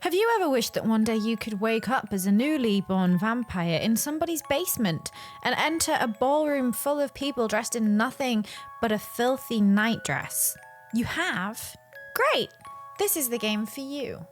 Have you ever wished that one day you could wake up as a newly born vampire in somebody's basement and enter a ballroom full of people dressed in nothing but a filthy nightdress? You have? Great! This is the game for you.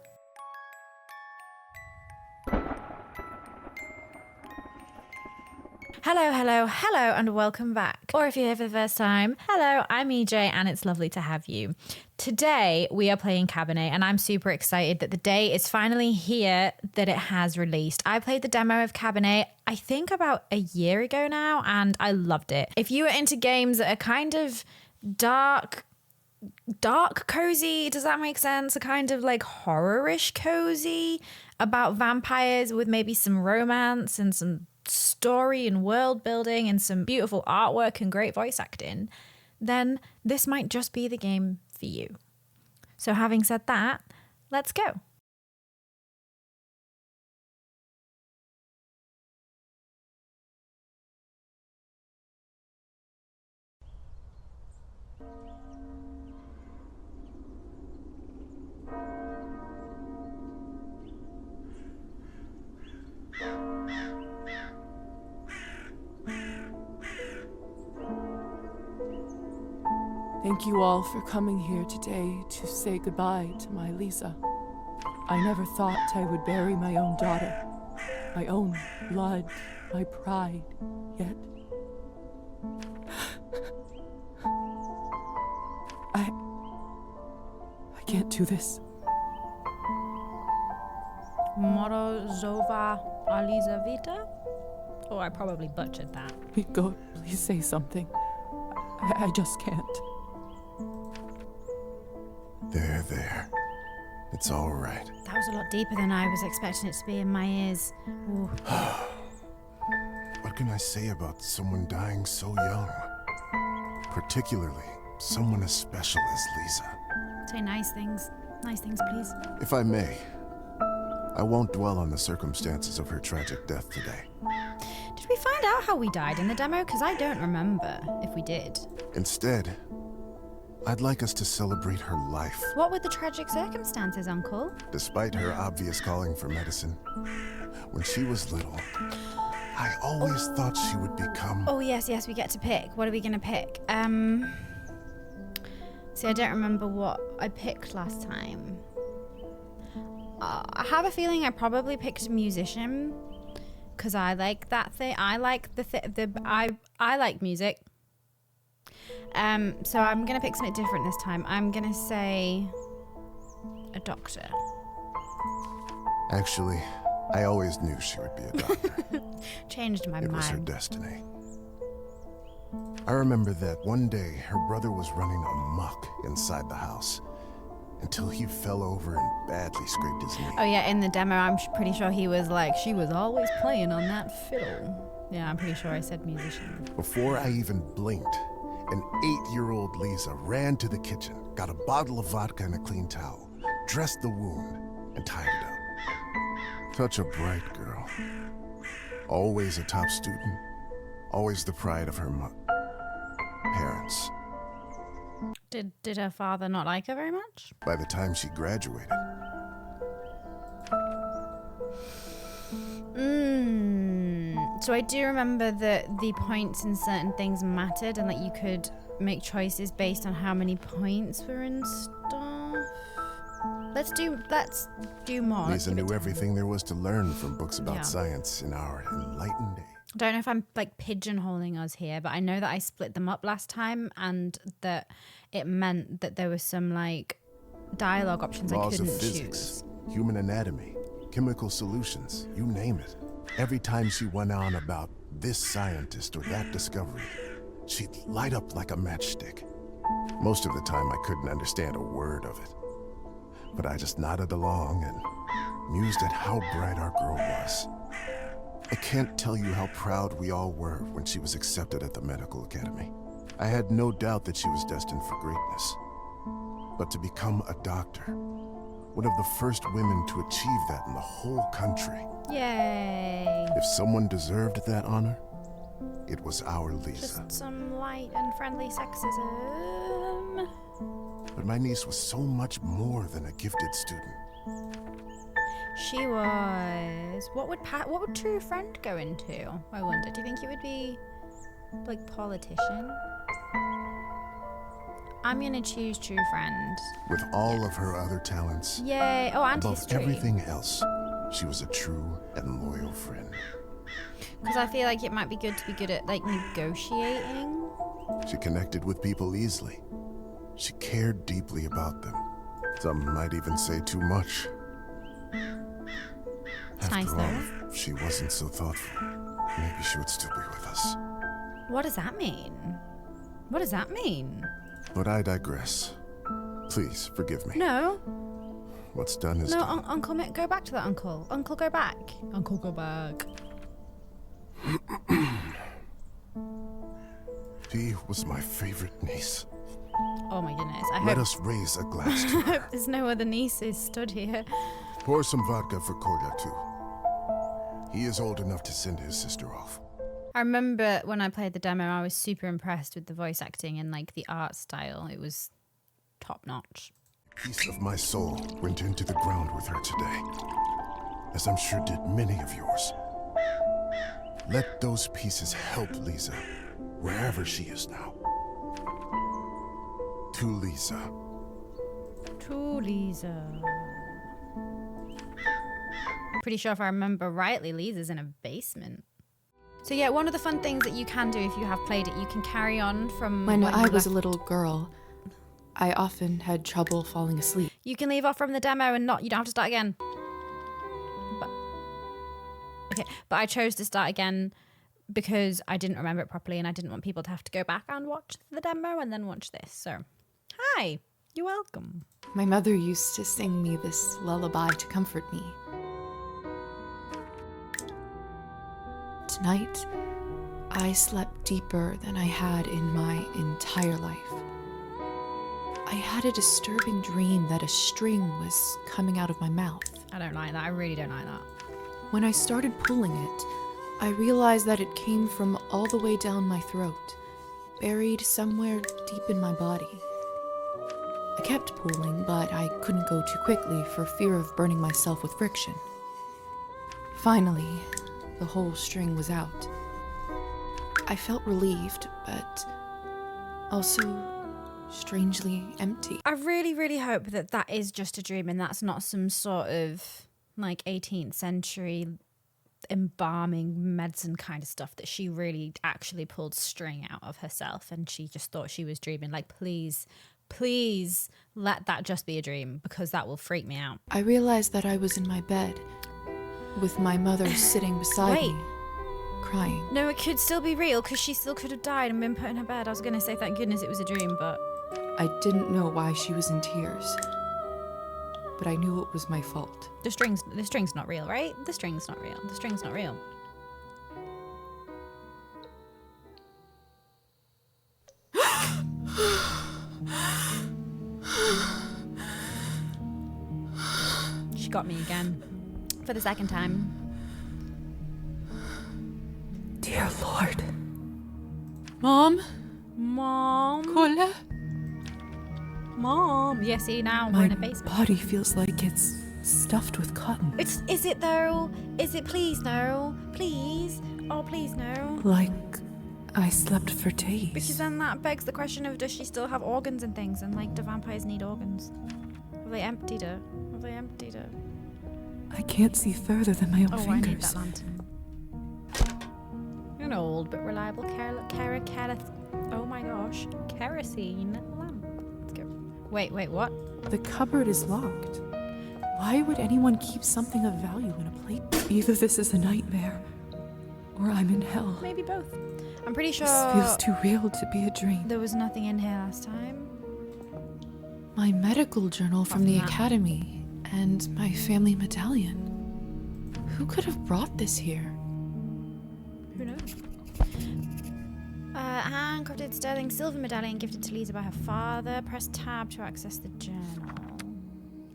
Hello, hello, hello, and welcome back. Or if you're here for the first time, hello, I'm EJ, and it's lovely to have you. Today, we are playing Cabernet, and I'm super excited that the day is finally here that it has released. I played the demo of Cabernet, I think about a year ago now, and I loved it. If you are into games that are kind of dark cozy, does that make sense? A kind of like horror-ish cozy about vampires with maybe some romance and some story and world building and some beautiful artwork and great voice acting, then this might just be the game for you. So having said that, let's go. Thank you all for coming here today to say goodbye to my Liza. I never thought I would bury my own daughter, my own blood, my pride, yet I can't do this. Morozova Aliza Vita? Oh, I probably butchered that. Go, please say something. I just can't. There. It's all right. That was a lot deeper than I was expecting it to be in my ears. Ooh. What can I say about someone dying so young? Particularly someone as special as Liza. Say nice things. Nice things, please. If I may, I won't dwell on the circumstances of her tragic death today. Did we find out how we died in the demo? Because I don't remember if we did. Instead, I'd like us to celebrate her life. What were the tragic circumstances, Uncle? Despite her obvious calling for medicine, when she was little, I always thought she would become... Oh, yes, we get to pick. What are we going to pick? See, I don't remember what I picked last time. I have a feeling I probably picked musician, because I like that thing. I like I like music. So I'm gonna pick something different this time. I'm gonna say a doctor. Actually, I always knew she would be a doctor. Changed my mind. It was her destiny. I remember that one day her brother was running amok inside the house until he fell over and badly scraped his knee. Oh yeah, in the demo I'm pretty sure he was like, she was always playing on that fiddle. Yeah, I'm pretty sure I said musician. Before I even blinked, an 8-year-old Liza ran to the kitchen, got a bottle of vodka and a clean towel, dressed the wound, and tied it up. Such a bright girl. Always a top student. Always the pride of her parents. Did her father not like her very much? By the time she graduated. So I do remember that the points in certain things mattered and that you could make choices based on how many points were in stuff. Let's do more. Liza knew everything there was to learn from books about science in our enlightened age. I don't know if I'm like pigeonholing us here, but I know that I split them up last time and that it meant that there was some like dialogue options I couldn't choose. Laws of physics, human anatomy, chemical solutions, you name it. Every time she went on about this scientist or that discovery, she'd light up like a matchstick. Most of the time I couldn't understand a word of it, but I just nodded along and mused at how bright our girl was. I can't tell you how proud we all were when she was accepted at the medical academy. I had no doubt that she was destined for greatness. But to become a doctor, one of the first women to achieve that in the whole country. Yay! If someone deserved that honor, it was our Liza. Just some light and friendly sexism. But my niece was so much more than a gifted student. She was. What would true friend go into? I wonder. Do you think it would be like politician? I'm gonna choose true friend. With all of her other talents, Yay! Oh, and above history. everything else, she was a true and loyal friend. Because I feel like it might be good to be good at like negotiating. She connected with people easily. She cared deeply about them. Some might even say too much. It's nice After all, though. if she wasn't so thoughtful, maybe she would still be with us. What does that mean? What does that mean? But I digress. Please forgive me. No. What's done is No, done. Uncle Mick, go back to that uncle. Uncle, go back. Uncle, go back. She was my favorite niece. Oh my goodness. Let us raise a glass to I her. hope there's no other nieces stood here. Pour some vodka for Kolya, too. He is old enough to send his sister off. I remember when I played the demo, I was super impressed with the voice acting and like the art style. It was top notch. A piece of my soul went into the ground with her today, as I'm sure did many of yours. Let those pieces help Liza, wherever she is now. To Liza. To Liza. Pretty sure if I remember rightly, Liza's in a basement. So yeah, one of the fun things that you can do if you have played it, you can carry on from When you I was a left. little girl, I often had trouble falling asleep. You can leave off from the demo and you don't have to start again. But I chose to start again because I didn't remember it properly and I didn't want people to have to go back and watch the demo and then watch this. So, hi, you're welcome. My mother used to sing me this lullaby to comfort me. Tonight, I slept deeper than I had in my entire life. I had a disturbing dream that a string was coming out of my mouth. I don't like that. I really don't like that. When I started pulling it, I realized that it came from all the way down my throat, buried somewhere deep in my body. I kept pulling, but I couldn't go too quickly for fear of burning myself with friction. Finally, the whole string was out. I felt relieved, but also strangely empty. I really, really hope that that is just a dream and that's not some sort of like 18th century embalming medicine kind of stuff, that she really actually pulled string out of herself and she just thought she was dreaming. Like, please let that just be a dream, because that will freak me out. I realized that I was in my bed, with my mother sitting beside Wait. me, crying. No, it could still be real because she still could have died and been put in her bed. I was going to say thank goodness it was a dream, but I didn't know why she was in tears, but I knew it was my fault. the string's not real, right? The string's not real. The string's not real. She got me again. For the second time. Dear Lord. Mom? Kolya? Mom. Yeah, see, now we're in My a basement. body feels like it's stuffed with cotton. Is it though? Is it? Please no. Please. Oh, please no. Like I slept for days. Because then that begs the question of, does she still have organs and things? And like, do vampires need organs? Have they emptied her? Have they emptied her? I can't see further than my own Oh, I need fingers. that lantern. An old but reliable oh my gosh, kerosene lamp. Let's go. Wait, what? The cupboard is locked. Why would anyone keep something of value in a plate? Either this is a nightmare, or I'm in hell. Maybe both. I'm pretty sure This feels too real to be a dream. there was nothing in here last time. My medical journal from the From that. academy and my family medallion. Who could have brought this here? Who knows? Handcrafted sterling silver medallion gifted to Liza by her father. Press tab to access the journal.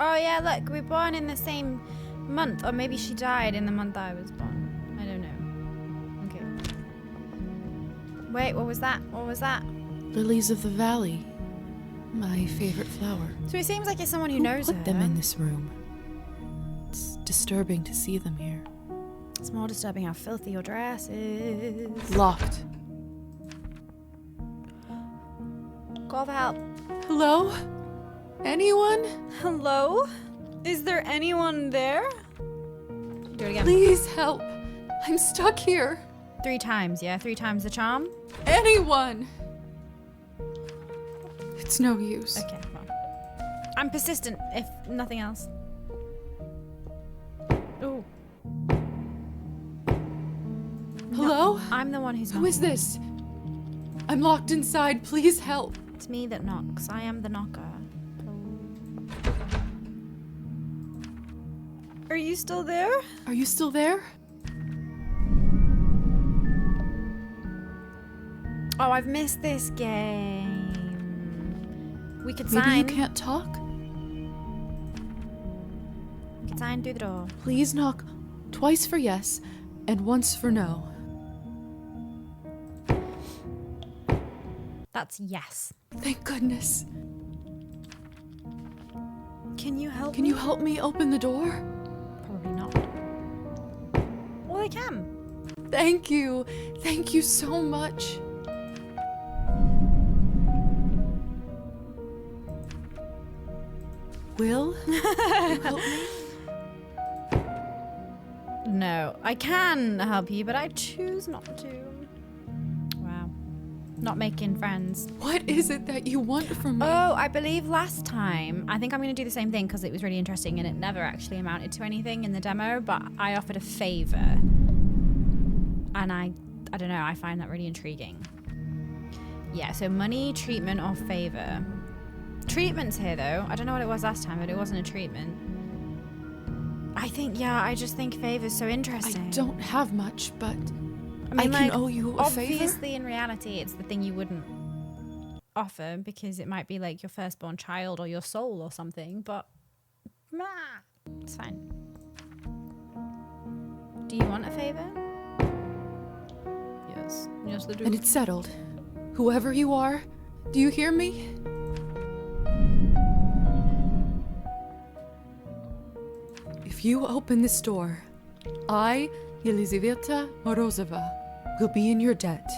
Oh yeah, look, we're born in the same month. Or maybe she died in the month I was born. I don't know. Okay. Wait, what was that? What was that? Lilies of the valley. My favorite flower. So it seems like it's someone who Who knows put her. them in this room? It's disturbing to see them here. It's more disturbing how filthy your dress is. Locked. Call for help. Hello? Anyone? Hello? Is there anyone there? Do it again. Please help. I'm stuck here. 3 times, yeah? 3 times the charm? Anyone! It's no use. Okay, well. I'm persistent, if nothing else. Ooh. Hello? I'm the one who's Who is knocking. this? I'm locked inside. Please help. It's me that knocks. I am the knocker. Are you still there? Are you still there? Oh, I've missed this game. We could Maybe sign. you can't talk? We could sign through the door. Please knock twice for yes and once for no. That's yes. Thank goodness. Can you help Can me? you help me open the door? Probably not. Well, I can. Thank you. Thank you so much. Will? You help me? No, I can help you, but I choose not to. Wow. Not making friends. What is it that you want from me? Oh, I believe last time, I think I'm going to do the same thing because it was really interesting and it never actually amounted to anything in the demo, but I offered a favor. And I don't know, I find that really intriguing. Yeah, so money, treatment, or favor. Treatment's here though. I don't know what it was last time, but it wasn't a treatment. I just think favor's so interesting. I don't have much, but I can owe you a favor. Obviously, in reality, it's the thing you wouldn't offer because it might be like your firstborn child or your soul or something, but it's fine. Do you want a favor? Yes. Yes, I do. And it's settled. Whoever you are, do you hear me? If you open this door, I, Elizaveta Morozova, will be in your debt.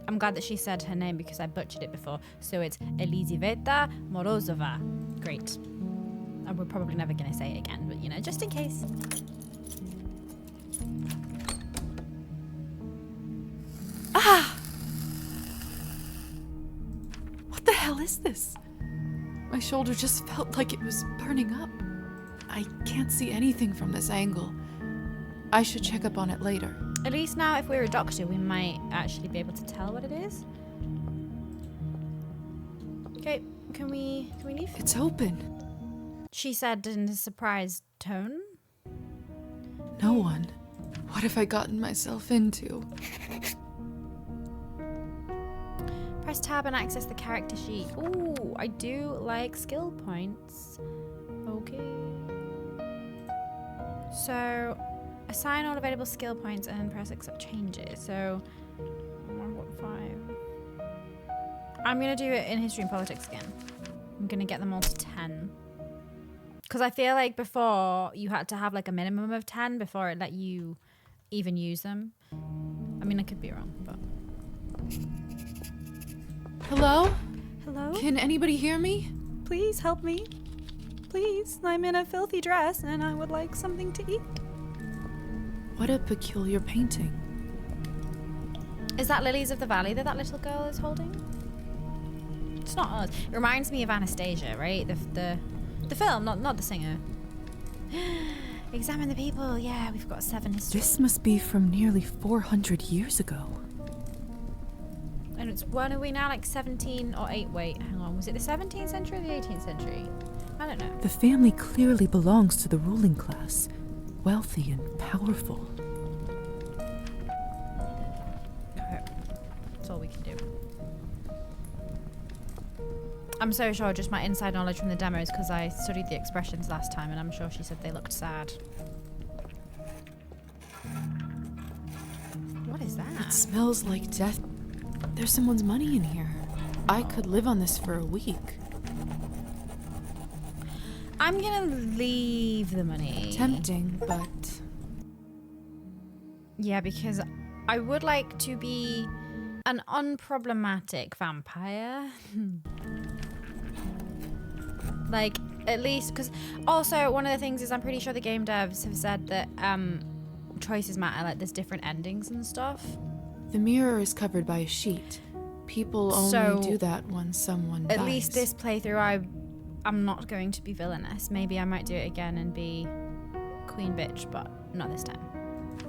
I'm glad that she said her name because I butchered it before. So it's Elizaveta Morozova. Great. And we're probably never going to say it again, but you know, just in case. Ah! What the hell is this? My shoulder just felt like it was burning up. I can't see anything from this angle. I should check up on it later. At least now, if we're a doctor, we might actually be able to tell what it is. Okay, can we leave? It's open. She said in a surprised tone. No one. What have I gotten myself into? Press tab and access the character sheet. Ooh, I do like skill points. Okay. So, assign all available skill points and press accept changes. So, 1.5. I'm going to do it in history and politics again. I'm going to get them all to 10. Because I feel like before, you had to have like a minimum of 10 before it let you even use them. I mean, I could be wrong, but... Hello? Hello? Can anybody hear me? Please help me. Please, I'm in a filthy dress and I would like something to eat. What a peculiar painting. Is that Lilies of the Valley that little girl is holding? It's not us. It reminds me of Anastasia, right? The film, not the singer. Examine the people. Yeah, we've got 7 history. This must be from nearly 400 years ago. And it's, when are we now? Like 17 or 8? Wait, hang on. Was it the 17th century or the 18th century? I don't know. The family clearly belongs to the ruling class, wealthy and powerful. Okay. That's all we can do. I'm so sure just my inside knowledge from the demos because I studied the expressions last time and I'm sure she said they looked sad. What is that? It smells like death. There's someone's money in here. I could live on this for a week. I'm gonna leave the money. Tempting, but Yeah, because I would like to be an unproblematic vampire. Like, at least, because also one of the things is I'm pretty sure the game devs have said that choices matter, like there's different endings and stuff. the mirror is covered by a sheet. People only So, do that when someone dies. At least this playthrough, I'm not going to be villainous. Maybe I might do it again and be queen bitch, but not this time.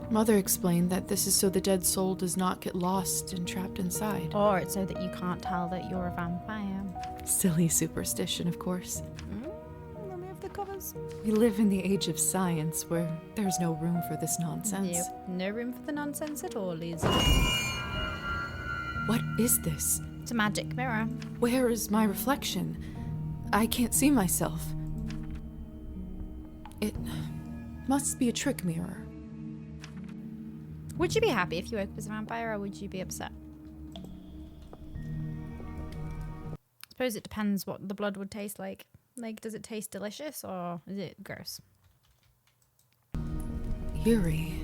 Mother explained that this is so the dead soul does not get lost and trapped inside. Or it's so that you can't tell that you're a vampire. Silly superstition, of course. Let me have the covers. We live in the age of science where there's no room for this nonsense. Yep. No room for the nonsense at all, Liza. What is this? It's a magic mirror. Where is my reflection? I can't see myself. It must be a trick mirror. Would you be happy if you woke up as a vampire, or would you be upset? I suppose it depends what the blood would taste like. Like, does it taste delicious, or is it gross? Eerie.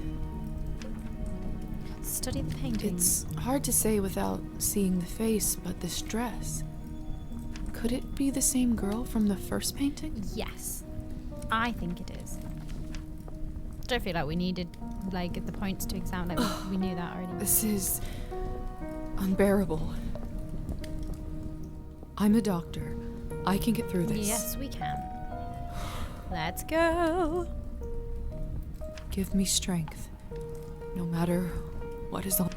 Study the painting. It's hard to say without seeing the face, but this dress. Could it be the same girl from the first painting? Yes. I think it is. I don't feel like we needed, like, the points to examine. Like, we knew that already. This is unbearable. I'm a doctor. I can get through this. Yes, we can. Let's go. Give me strength, no matter what is on.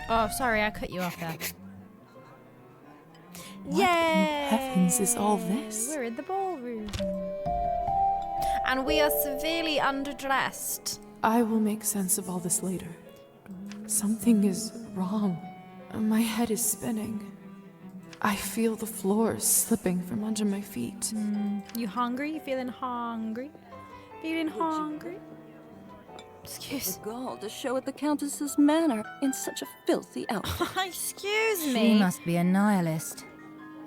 Oh, sorry, I cut you off there. What in heavens is all this? We're in the ballroom. And we are severely underdressed. I will make sense of all this later. Something is wrong. My head is spinning. I feel the floor slipping from under my feet. You hungry? You feeling hungry? Feeling hungry? Excuse The gall to show at the Countess's manor in such a filthy outfit. Excuse She me. must be a nihilist.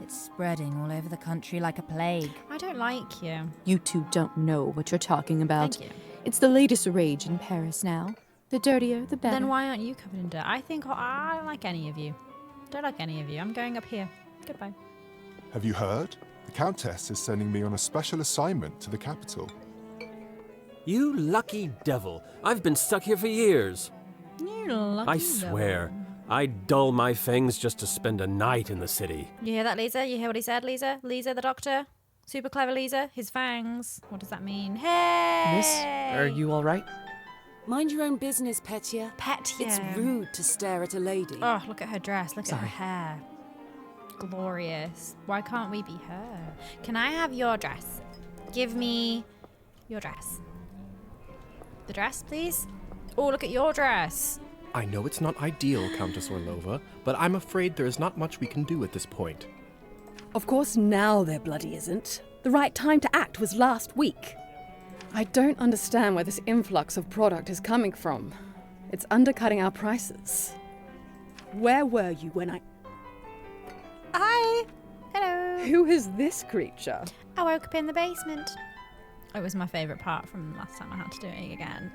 It's spreading all over the country like a plague. I don't like you. You two don't know what you're talking about. Thank you. It's the latest rage in Paris now. The dirtier, the better. Then why aren't you covered in dirt? I think I don't like any of you. Don't like any of you. I'm going up here. Goodbye. Have you heard? The Countess is sending me on a special assignment to the capital. You lucky devil. I've been stuck here for years. You lucky I swear, I'd dull my fangs just to spend a night in the city. You hear that, Liza? You hear what he said, Liza? Liza, the doctor? Super clever Liza? His fangs. What does that mean? Hey! Miss, are you all right? Mind your own business, Petya. Petya. It's rude to stare at a lady. Oh, look at her dress. Look at her Sorry. hair. Glorious. Why can't we be her? Can I have your dress? Give me your dress. The dress, please. Oh, look at your dress. I know it's not ideal, Countess Orlova, but I'm afraid there is not much we can do at this point. Of course now there bloody isn't. The right time to act was last week. I don't understand where this influx of product is coming from. It's undercutting our prices. Where were you when Hi. Hello. Who is this creature? I woke up in the basement. It was my favourite part from last time I had to do it again.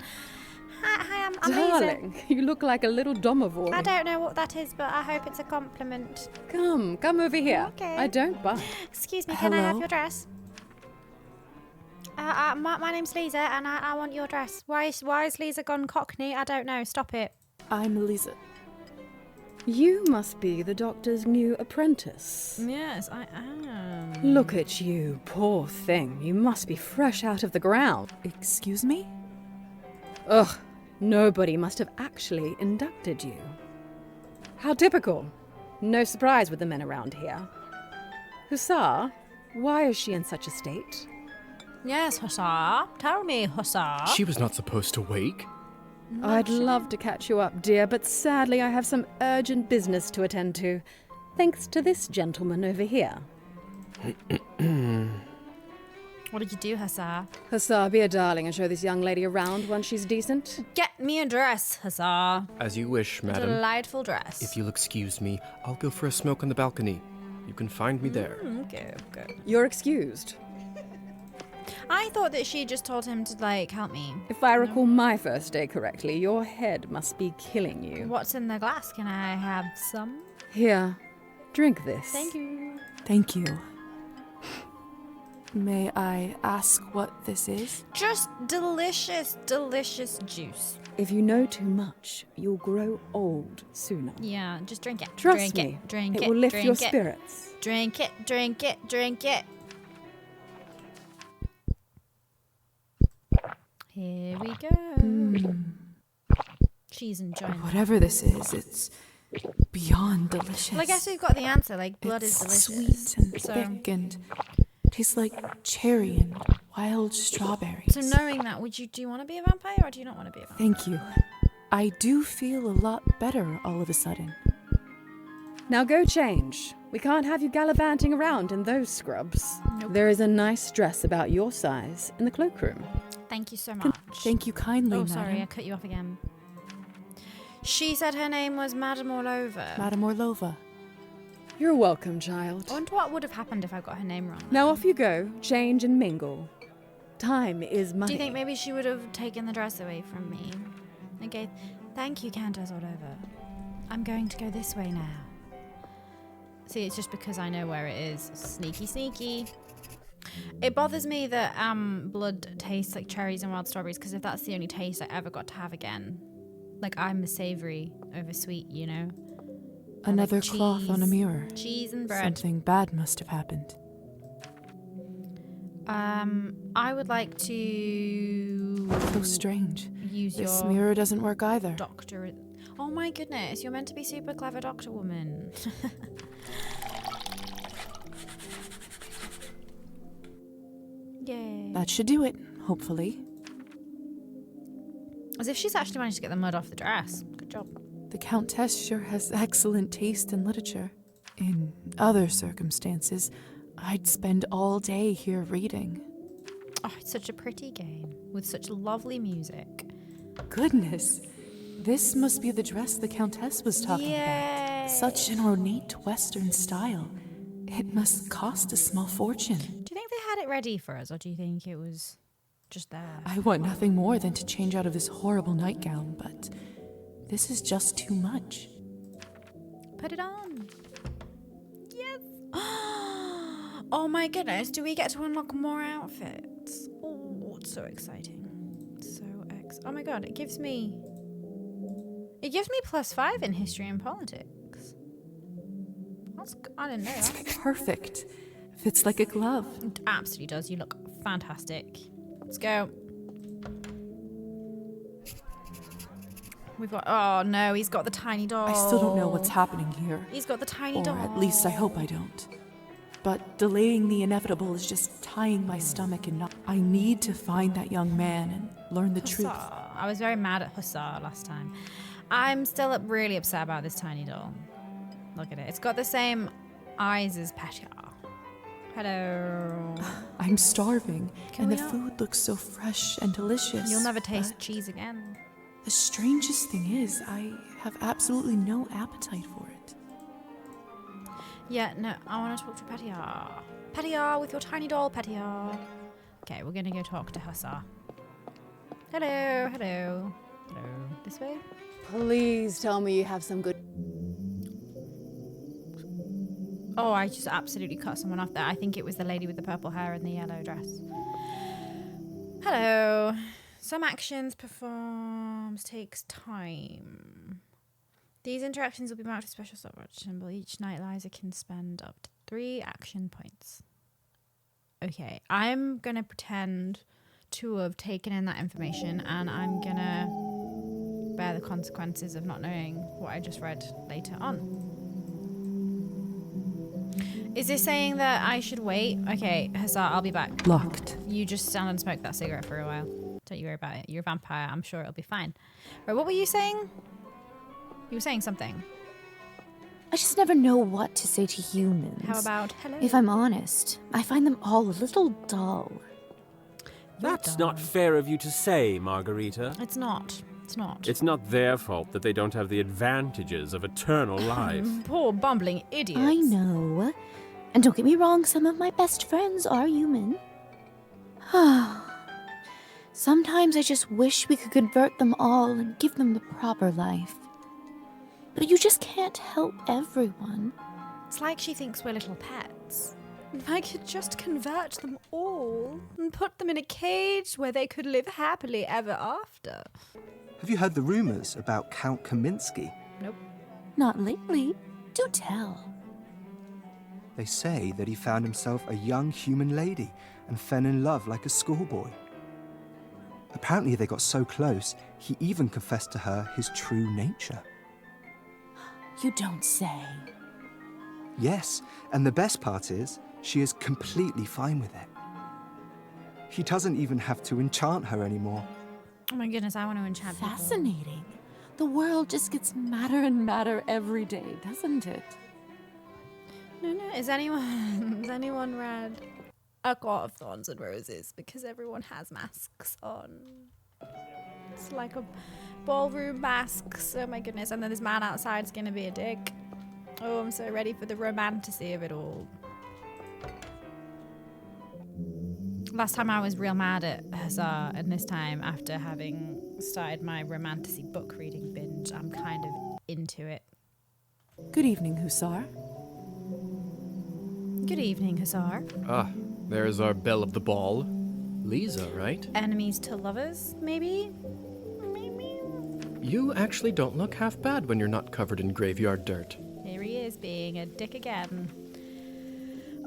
Hi, I'm Liza. Darling, you look like a little domovoi. I don't know what that is, but I hope it's a compliment. Come over here. Okay. I don't bite. Excuse me, can I have Hello? your dress? My name's Liza, and I want your dress. Why is Liza gone Cockney? I don't know. Stop it. I'm Liza. You must be the doctor's new apprentice. Yes, I am. Look at you, poor thing. You must be fresh out of the ground. Excuse me? Ugh, nobody must have actually inducted you. How typical. No surprise with the men around here. Hussar, why is she in such a state? Yes, Hussar. Tell me, Hussar. She was not supposed to wake. I'd love to catch you up, dear, but sadly I have some urgent business to attend to. Thanks to this gentleman over here. What did you do, Hussar? Hussar, be a darling and show this young lady around once she's decent. Get me a dress, Hussar. As you wish, A madam. delightful dress. If you'll excuse me, I'll go for a smoke on the balcony. You can find me there. Okay, good. You're excused. I thought that she just told him to, like, help me. If I recall my first day correctly, your head must be killing you. What's in the glass? Can I have some? Here, drink this. Thank you. Thank you. May I ask what this is? Just delicious, delicious juice. If you know too much, you'll grow old sooner. Yeah, just drink it. Trust drink me, it. Drink it. it will lift drink your it. spirits. Drink it, drink it, drink it. Here we go. She's enjoying it. Whatever this is, it's beyond delicious. Well, I guess we've got the answer. Like, blood is delicious. Sweet and thick and tastes like cherry and wild strawberries. So knowing that, do you want to be a vampire or do you not want to be a vampire? Thank you. I do feel a lot better all of a sudden. Now go change. We can't have you gallivanting around in those scrubs. Nope. There is a nice dress about your size in the cloakroom. Thank you so much. Thank you kindly, Oh, madam. sorry, I cut you off again. She said her name was Madame Orlova. Madame Orlova. You're welcome, child. I wonder what would have happened if I got her name wrong. Now off you go, change and mingle. Time is money. Do you think maybe she would have taken the dress away from me? Okay, thank you, Countess Orlova. I'm going to go this way now. See, it's just because I know where it is. Sneaky, sneaky. It bothers me that blood tastes like cherries and wild strawberries, because if that's the only taste I ever got to have again, like, I'm a savoury over sweet, you know? Another like cloth on a mirror. Cheese and bread. Something bad must have happened. I would like to... So strange. Use This your mirror doesn't work either. doctor... Oh my goodness, you're meant to be super clever doctor woman. Yay. That should do it, hopefully. As if she's actually managed to get the mud off the dress. Good job. The Countess sure has excellent taste in literature. In other circumstances, I'd spend all day here reading. Oh, it's such a pretty game with such lovely music. Goodness, this must be the dress the Countess was talking Yay. about. Such an ornate Western style. It must cost a small fortune. Do you think they had it ready for us, or do you think it was just there? I want nothing more than to change out of this horrible nightgown, but this is just too much. Put it on. Yes. Oh my goodness, do we get to unlock more outfits? Oh, it's so exciting. Oh my god, it gives me +5 in history and politics. I didn't know that. It's perfect. Fits like a glove. It absolutely does. You look fantastic. Let's go. We've got... Oh no, he's got the tiny doll. I still don't know what's happening here. He's got the tiny or doll. At least I hope I don't. But delaying the inevitable is just tying my stomach in knots. I need to find that young man and learn the truth. I was very mad at Hussar last time. I'm still really upset about this tiny doll. Look at it. It's got the same eyes as Petia. Hello. I'm starving, and the we not? food looks so fresh and delicious. You'll never taste but cheese again. The strangest thing is, I have absolutely no appetite for it. Yeah, no, I want to talk to Petia. Petia, with your tiny doll, Petia. Okay, we're going to go talk to Hussar. Hello, hello. Hello. This way? Please tell me you have some good... Oh, I just absolutely cut someone off there. I think it was the lady with the purple hair and the yellow dress. Hello. Some actions performs takes time. These interactions will be marked with special stopwatch symbol. Each night Liza can spend up to 3 action points. Okay, I'm going to pretend to have taken in that information, and I'm going to bear the consequences of not knowing what I just read later on. Is this saying that I should wait? Okay, Hussar, I'll be back. Locked. You just stand and smoke that cigarette for a while. Don't you worry about it. You're a vampire. I'm sure it'll be fine. Right, what were you saying? You were saying something. I just never know what to say to humans. How about hello? If I'm honest, I find them all a little dull. That's not fair of you to say, Margarita. It's not. It's not. It's not their fault that they don't have the advantages of eternal life. Poor bumbling idiots. I know. And don't get me wrong, some of my best friends are human. Sometimes I just wish we could convert them all and give them the proper life. But you just can't help everyone. It's like she thinks we're little pets. If I could just convert them all and put them in a cage where they could live happily ever after. Have you heard the rumors about Count Kaminsky? Nope. Not lately. Do tell. They say that he found himself a young human lady and fell in love like a schoolboy. Apparently they got so close, he even confessed to her his true nature. You don't say. Yes, and the best part is, she is completely fine with it. He doesn't even have to enchant her anymore. Oh my goodness, I want to enchant people. Fascinating. The world just gets madder and madder every day, doesn't it? No, has anyone read A Court of Thorns and Roses? Because everyone has masks on. It's like a ballroom masks. Oh my goodness. And then this man outside's gonna be a dick. Oh, I'm so ready for the romantasy of it all. Last time I was real mad at Hussar, and this time, after having started my romantasy book reading binge, I'm kind of into it. Good evening, Hussar. Good evening, Hussar. Ah, there's our belle of the ball. Liza, right? Enemies to lovers, maybe? You actually don't look half bad when you're not covered in graveyard dirt. Here he is, being a dick again.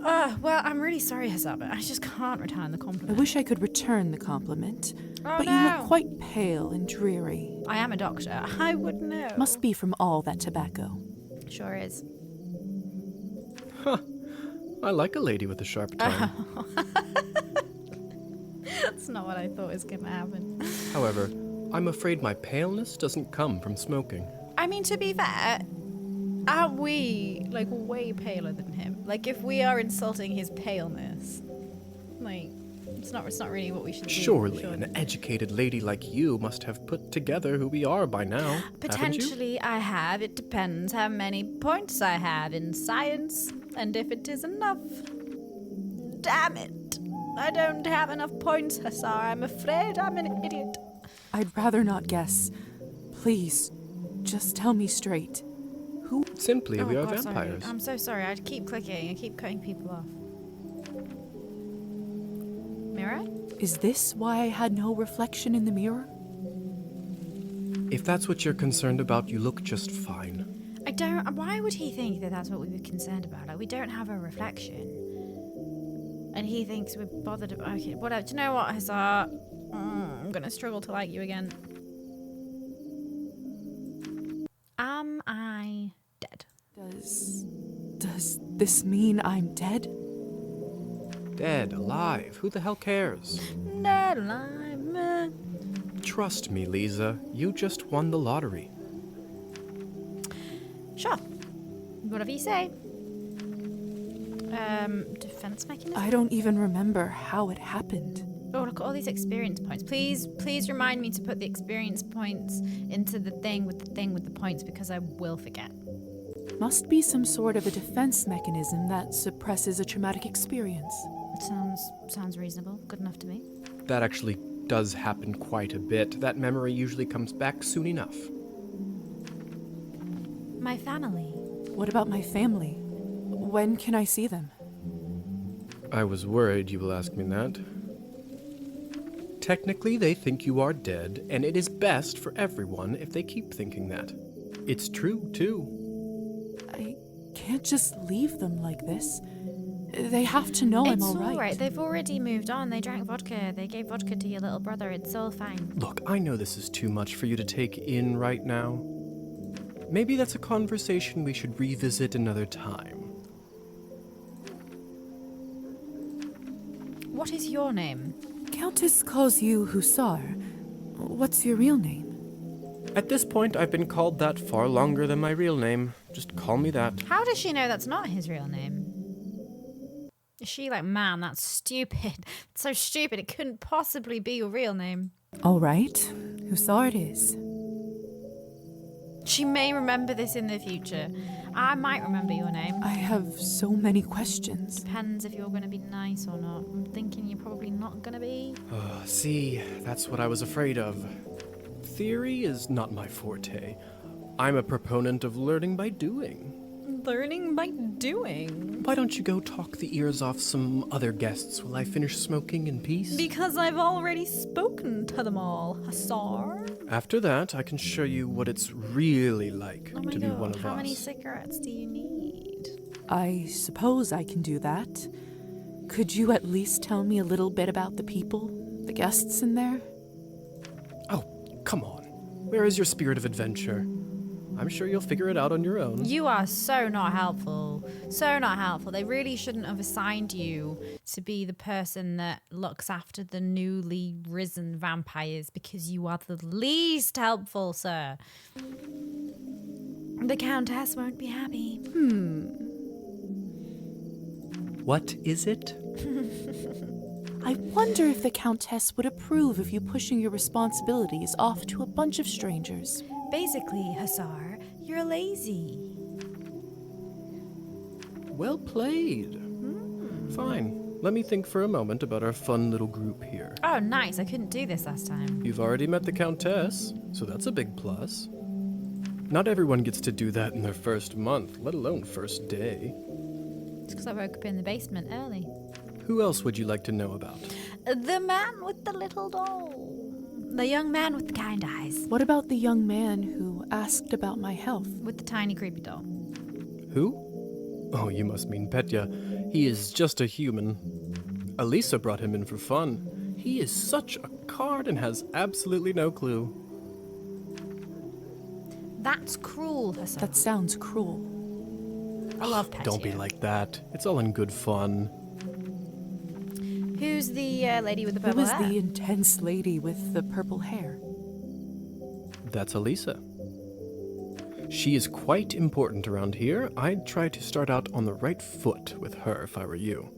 Well, I'm really sorry, Hussar, but I just can't return the compliment. I wish I could return the compliment, but no. you look quite pale and dreary. I am a doctor. I would know. Must be from all that tobacco. Sure is. Huh. I like a lady with a sharp tongue. That's not what I thought was going to happen. However, I'm afraid my paleness doesn't come from smoking. I mean, to be fair, aren't we, like, way paler than him? Like, if we are insulting his paleness, like, it's not really what we should do. Surely an educated lady like you must have put together who we are by now, Potentially I have. It depends how many points I have in science, and if it is enough. Damn it. I don't have enough points, Hussar. I'm afraid I'm an idiot. I'd rather not guess. Please, just tell me straight. Who? Simply, we are God, vampires. Sorry. I'm so sorry. I keep clicking. I keep cutting people off. Mirror? Is this why I had no reflection in the mirror? If that's what you're concerned about, you look just fine. I don't. Why would he think that that's what we were concerned about? Like, we don't have a reflection. And he thinks we're bothered about. Okay, whatever. Do you know what, Hussar? I'm gonna struggle to like you again. Am I dead? Does this mean I'm dead? Dead, alive, who the hell cares? Dead alive, man. Trust me, Liza, you just won the lottery. Sure. Whatever you say. Defense mechanism? I don't even remember how it happened. Oh, look at all these experience points. Please remind me to put the experience points into the thing with the points, because I will forget. Must be some sort of a defense mechanism that suppresses a traumatic experience. Sounds reasonable. Good enough to me. That actually does happen quite a bit. That memory usually comes back soon enough. My family. What about my family? When can I see them? I was worried you will ask me that. Technically, they think you are dead, and it is best for everyone if they keep thinking that. It's true, too. I can't just leave them like this. They have to know I'm all right. It's all right. They've already moved on. They drank vodka. They gave vodka to your little brother. It's all fine. Look, I know this is too much for you to take in right now. Maybe that's a conversation we should revisit another time. What is your name? Countess calls you Hussar. What's your real name? At this point, I've been called that far longer than my real name. Just call me that. How does she know that's not his real name? Is she like, man, that's stupid. It's so stupid. It couldn't possibly be your real name. All right. Hussar it is. She may remember this in the future. I might remember your name. I have so many questions. Depends if you're going to be nice or not. I'm thinking you're probably not going to be. See, that's what I was afraid of. Theory is not my forte. I'm a proponent of learning by doing. Learning by doing? Why don't you go talk the ears off some other guests while I finish smoking in peace? Because I've already spoken to them all, Hussar. After that, I can show you what it's really like to be one of us. How many cigarettes do you need? I suppose I can do that. Could you at least tell me a little bit about the people, the guests in there? Oh, come on. Where is your spirit of adventure? I'm sure you'll figure it out on your own. You are so not helpful. So not helpful. They really shouldn't have assigned you to be the person that looks after the newly risen vampires because you are the least helpful, sir. The Countess won't be happy. What is it? I wonder if the Countess would approve of you pushing your responsibilities off to a bunch of strangers. Basically, Hussar, you're lazy. Well played. Fine. Let me think for a moment about our fun little group here. Oh, nice. I couldn't do this last time. You've already met the Countess, so that's a big plus. Not everyone gets to do that in their first month, let alone first day. It's because I woke up in the basement early. Who else would you like to know about? The man with the little doll. The young man with the kind eyes. What about the young man who asked about my health? With the tiny creepy doll. Who? Oh, you must mean Petya. He is just a human. Elisa brought him in for fun. He is such a card and has absolutely no clue. That's cruel, Hussar. That sounds cruel. I love Petya. Don't be like that. It's all in good fun. Who's the lady with the purple hair? Who is the intense lady with the purple hair? That's Elisa. She is quite important around here. I'd try to start out on the right foot with her if I were you.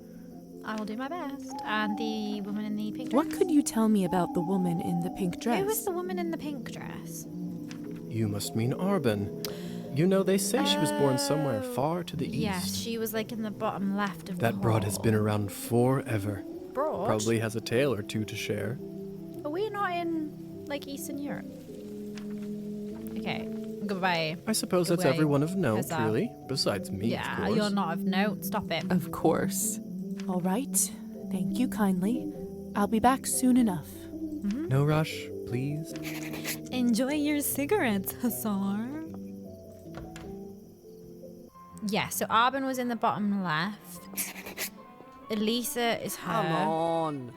I will do my best. And the woman in the pink dress? What could you tell me about the woman in the pink dress? Who is the woman in the pink dress? You must mean Arben. You know, they say she was born somewhere far to the east. Yes, she was like in the bottom left of the That broad has been around forever. Broad? Probably has a tale or two to share. Are we not in, like, Eastern Europe? Okay, goodbye. I suppose that's Goodbye. everyone of note, Huzzah. really. Besides me, of Yeah, course. you're not of note. Stop it. Of course. All right. Thank you kindly. I'll be back soon enough. No rush, please. Enjoy your cigarettes, Hussar. Yeah, so Arben was in the bottom left. Elisa is her. Come on.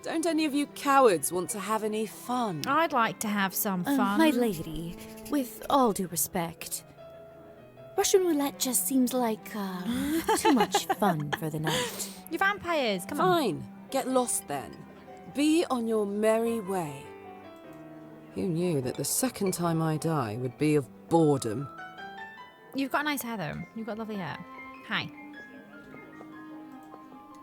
Don't any of you cowards want to have any fun? I'd like to have some fun. My lady, with all due respect, Russian roulette just seems like too much fun for the night. You vampires, come on. Fine. Get lost then. Be on your merry way. Who knew that the second time I die would be of boredom? You've got nice hair, though. You've got lovely hair. Hi.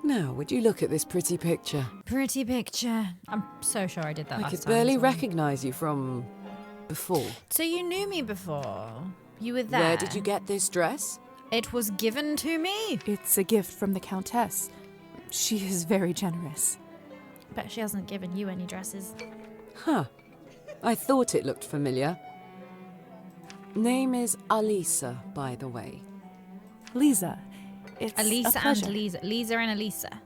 Now, would you look at this pretty picture? Pretty picture. I'm so sure I did that I last could time. barely as well. recognise you from before. So you knew me before? You were there? Where did you get this dress? It was given to me. It's a gift from the Countess. She is very generous. Bet she hasn't given you any dresses. Huh. I thought it looked familiar. Name is Alisa, by the way. Liza. It's Elisa a pleasure. and Liza. Liza and Elisa.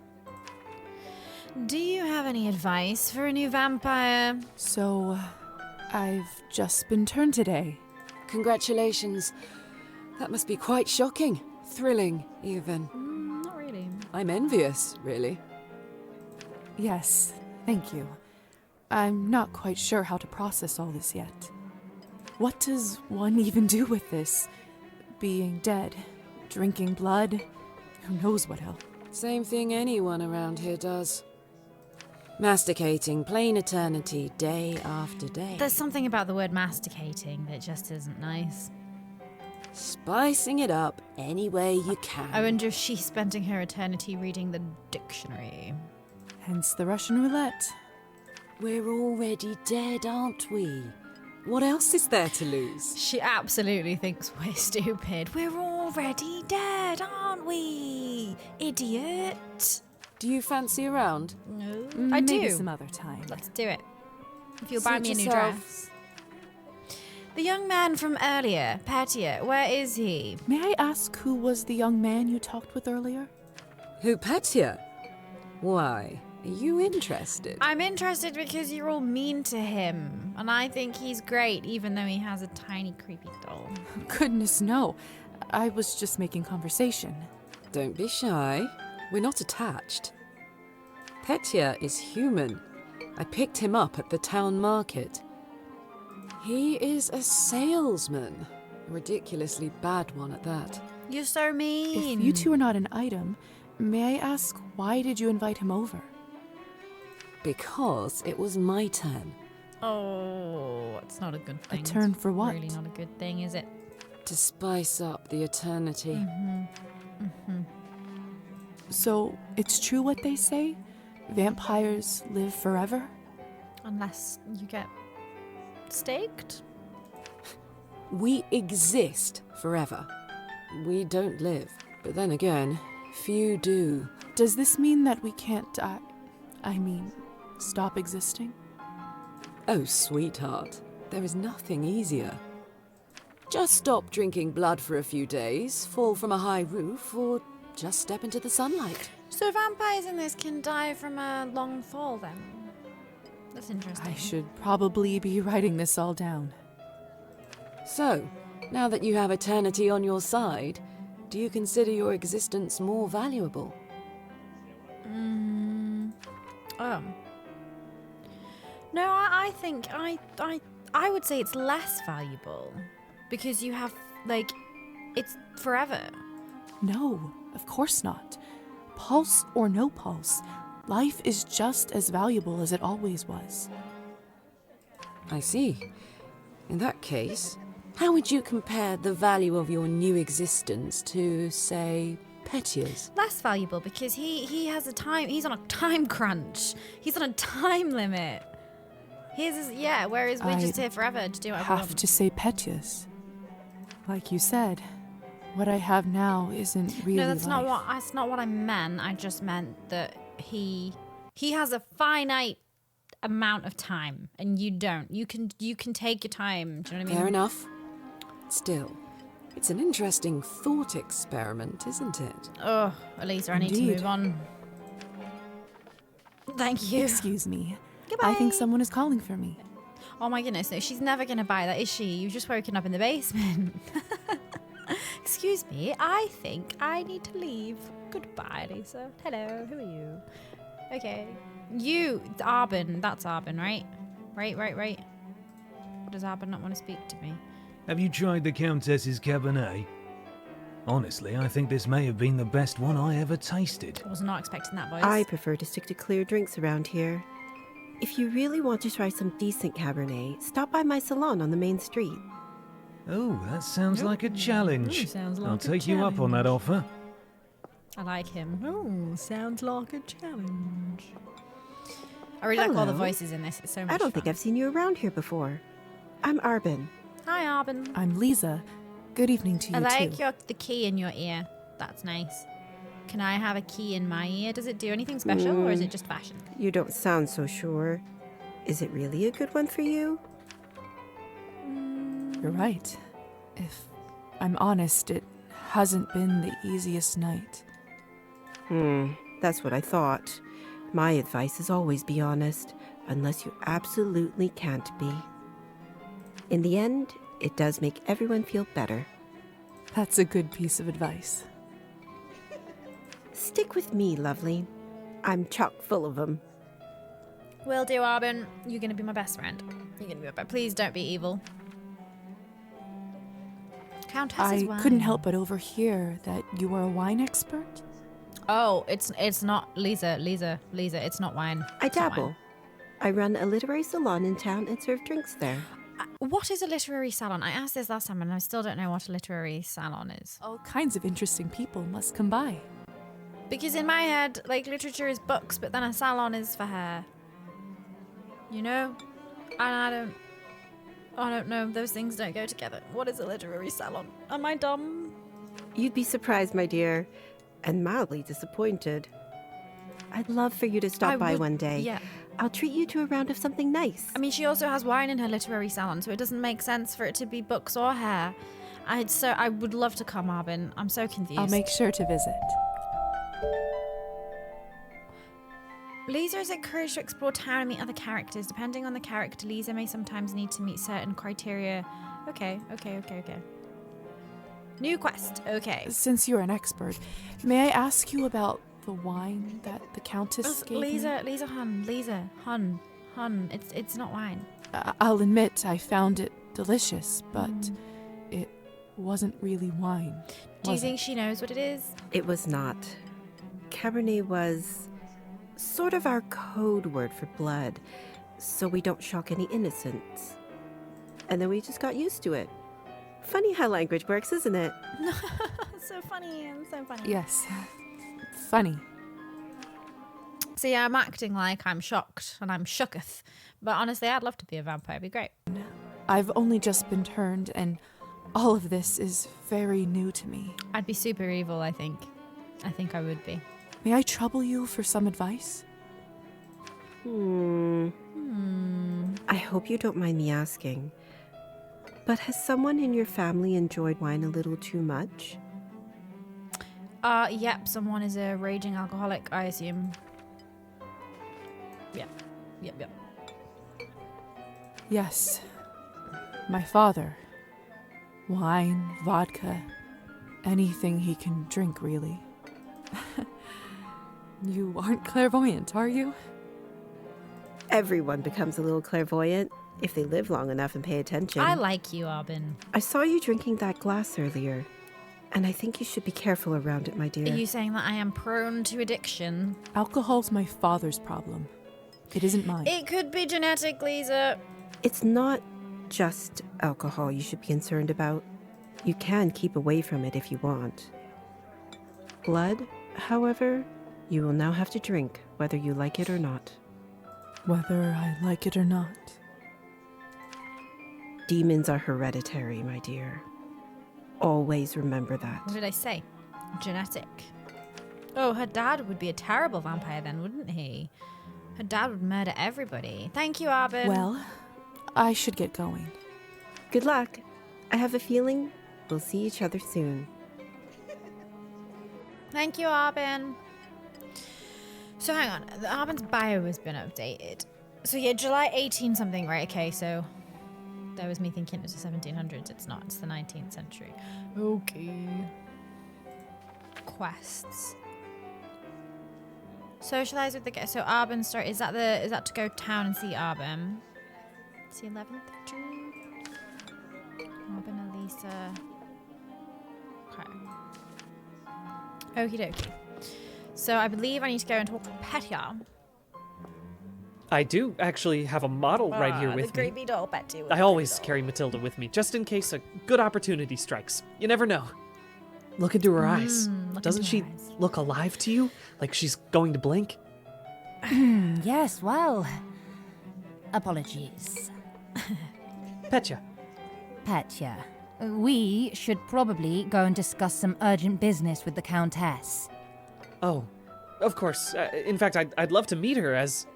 Do you have any advice for a new vampire? So, I've just been turned today. Congratulations. That must be quite shocking. Thrilling, even. Not really. I'm envious, really. Yes, thank you. I'm not quite sure how to process all this yet. What does one even do with this? Being dead, drinking blood, who knows what else? Same thing anyone around here does. Masticating plain eternity, day after day. There's something about the word masticating that just isn't nice. Spicing it up any way you can. I wonder if she's spending her eternity reading the dictionary. Hence the Russian roulette. We're already dead, aren't we? What else is there to lose? She absolutely thinks we're stupid. We're already dead, aren't we? Idiot. Do you fancy a round? No. I Maybe do. some other time. Let's do it. If you'll buy Suit me a new yourself. dress. The young man from earlier, Petya, where is he? May I ask who was the young man you talked with earlier? Who, Petya? Why? Are you interested? I'm interested because you're all mean to him. And I think he's great, even though he has a tiny, creepy doll. Goodness, no. I was just making conversation. Don't be shy. We're not attached. Petya is human. I picked him up at the town market. He is a salesman. A ridiculously bad one at that. You're so mean. If you two are not an item, may I ask why did you invite him over? Because it was my turn. Oh, it's not a good thing. A turn for It's what? really not a good thing, is it? To spice up the eternity. So, it's true what they say? Vampires live forever? Unless you get staked? We exist forever. We don't live. But then again, few do. Does this mean that we can't die? I mean, stop existing? Oh, sweetheart, there is nothing easier. Just stop drinking blood for a few days, fall from a high roof, or just step into the sunlight. So vampires in this can die from a long fall then? That's interesting. I should probably be writing this all down. So, now that you have eternity on your side, do you consider your existence more valuable? No, I think I would say it's less valuable because you have it's forever. No, of course not. Pulse or no pulse, life is just as valuable as it always was. I see. In that case, how would you compare the value of your new existence to, say, Petya's? Less valuable because he has a time. He's on a time crunch. He's on a time limit. Whereas we're just here forever to do what we have want. to say Petya's. Like you said, what I have now isn't really No, that's life. not what I meant. I just meant that he has a finite amount of time and you don't. You can take your time. Do you know what I mean? Fair enough. Still, it's an interesting thought experiment, isn't it? Oh, Elisa, I need to Indeed. move on. Thank you. Excuse me. Goodbye. I think someone is calling for me. Oh my goodness, no, she's never going to buy that, is she? You've just woken up in the basement. Excuse me, I think I need to leave. Goodbye, Lisa. Hello, who are you? Okay. It's Arbin. That's Arbin, right? Right. Or does Arbin not want to speak to me? Have you tried the Countess's Cabernet? Honestly, I think this may have been the best one I ever tasted. I was not expecting that, boys. I prefer to stick to clear drinks around here. If you really want to try some decent Cabernet, stop by my salon on the main street. Oh, that sounds like a challenge. Sounds like I'll take you up on that offer. I like him. Oh, sounds like a challenge. I really like all the Hello. voices in this. It's so much I don't fun. think I've seen you around here before. I'm Arbin. Hi, Arbin. I'm Liza. Good evening to you I like too. the key in your ear. That's nice. Can I have a key in my ear? Does it do anything special or is it just fashion? You don't sound so sure. Is it really a good one for you? You're right. If I'm honest, it hasn't been the easiest night. That's what I thought. My advice is always be honest, unless you absolutely can't be. In the end, it does make everyone feel better. That's a good piece of advice. Stick with me, lovely. I'm chock full of them. Will do, Arbin. You're going to be my best friend. You're going to be my best. Please don't be evil. Countess's I wine. couldn't help but overhear that you were a wine expert. Oh, it's not Liza. It's not wine. I It's not dabble. wine. I run a literary salon in town and serve drinks there. What is a literary salon? I asked this last time and I still don't know what a literary salon is. All kinds of interesting people must come by. Because in my head, literature is books, but then a salon is for hair. You know? And I don't know. Those things don't go together. What is a literary salon? Am I dumb? You'd be surprised, my dear, and mildly disappointed. I'd love for you to stop by one day. Yeah. I'll treat you to a round of something nice. I mean, she also has wine in her literary salon, so it doesn't make sense for it to be books or hair. I would love to come, Arbin. I'm so confused. I'll make sure to visit. Liza is encouraged to explore town and meet other characters. Depending on the character, Liza may sometimes need to meet certain criteria. Okay. New quest. Okay. Since you're an expert, may I ask you about the wine that the Countess gave me? Liza Hun. It's not wine. I'll admit I found it delicious, but it wasn't really wine. Do you think she knows what it is? It was not. Cabernet was sort of our code word for blood, so we don't shock any innocents. And then we just got used to it. Funny how language works, isn't it? So funny. Yes. Funny. So yeah, I'm acting like I'm shocked and I'm shooketh. But honestly, I'd love to be a vampire. It'd be great. I've only just been turned, and all of this is very new to me. I'd be super evil, I think. I think I would be. May I trouble you for some advice? I hope you don't mind me asking, but has someone in your family enjoyed wine a little too much? Yep, someone is a raging alcoholic, I assume. Yep. Yes. My father. Wine, vodka, anything he can drink, really. You aren't clairvoyant, are you? Everyone becomes a little clairvoyant if they live long enough and pay attention. I like you, Arbin. I saw you drinking that glass earlier, and I think you should be careful around it, my dear. Are you saying that I am prone to addiction? Alcohol's my father's problem. It isn't mine. It could be genetic, Liza. It's not just alcohol you should be concerned about. You can keep away from it if you want. Blood, however, you will now have to drink, whether you like it or not. Whether I like it or not. Demons are hereditary, my dear. Always remember that. What did I say? Genetic. Oh, her dad would be a terrible vampire then, wouldn't he? Her dad would murder everybody. Thank you, Arbin. Well, I should get going. Good luck. I have a feeling we'll see each other soon. Thank you, Arbin. So hang on, Arbin's bio has been updated. So yeah, July 18 something, right? Okay, so that was me thinking it was the 1700s. It's not, it's the 19th century. Okay. Quests. Socialize with the guest. So Arbin start, is that to go town and see Arbin? It's the 11th of June. Arbin, Elisa. Okay. Okie dokie. So I believe I need to go and talk to Petya. I do actually have a model right here with the me. creepy doll Petya. I always carry Matilda with me, just in case a good opportunity strikes. You never know. Look into her eyes. Doesn't she look alive to you? Like she's going to blink? Yes, well... Apologies. Petya. Petya. We should probably go and discuss some urgent business with the Countess. Oh, of course. In fact, I'd love to meet her as...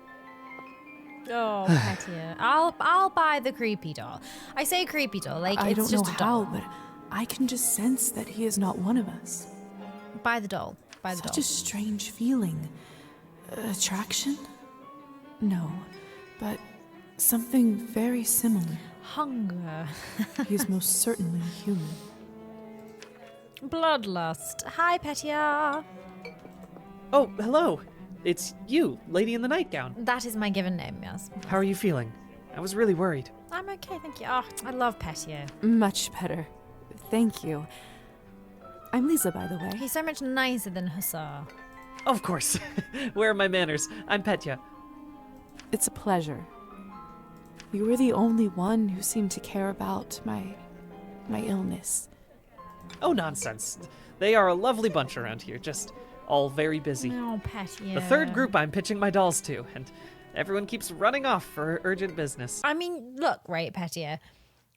Oh, Petya. I'll buy the creepy doll. I say creepy doll, like I it's don't just know a doll. how, but I can just sense that he is not one of us. Buy the doll. Buy the doll. Such a strange feeling. Attraction? No, but something very similar. Hunger. He is most certainly human. Bloodlust. Hi, Petya. Oh, hello. It's you, lady in the nightgown. That is my given name, yes. How are you feeling? I was really worried. I'm okay, thank you. Oh, I love Petya. Much better. Thank you. I'm Liza, by the way. He's so much nicer than Hussar. Of course. Where are my manners? I'm Petya. It's a pleasure. You were the only one who seemed to care about my illness. Oh, nonsense. They are a lovely bunch around here, just all very busy. Oh, Petya. The third group I'm pitching my dolls to, and everyone keeps running off for urgent business. I mean, look, right, Petya.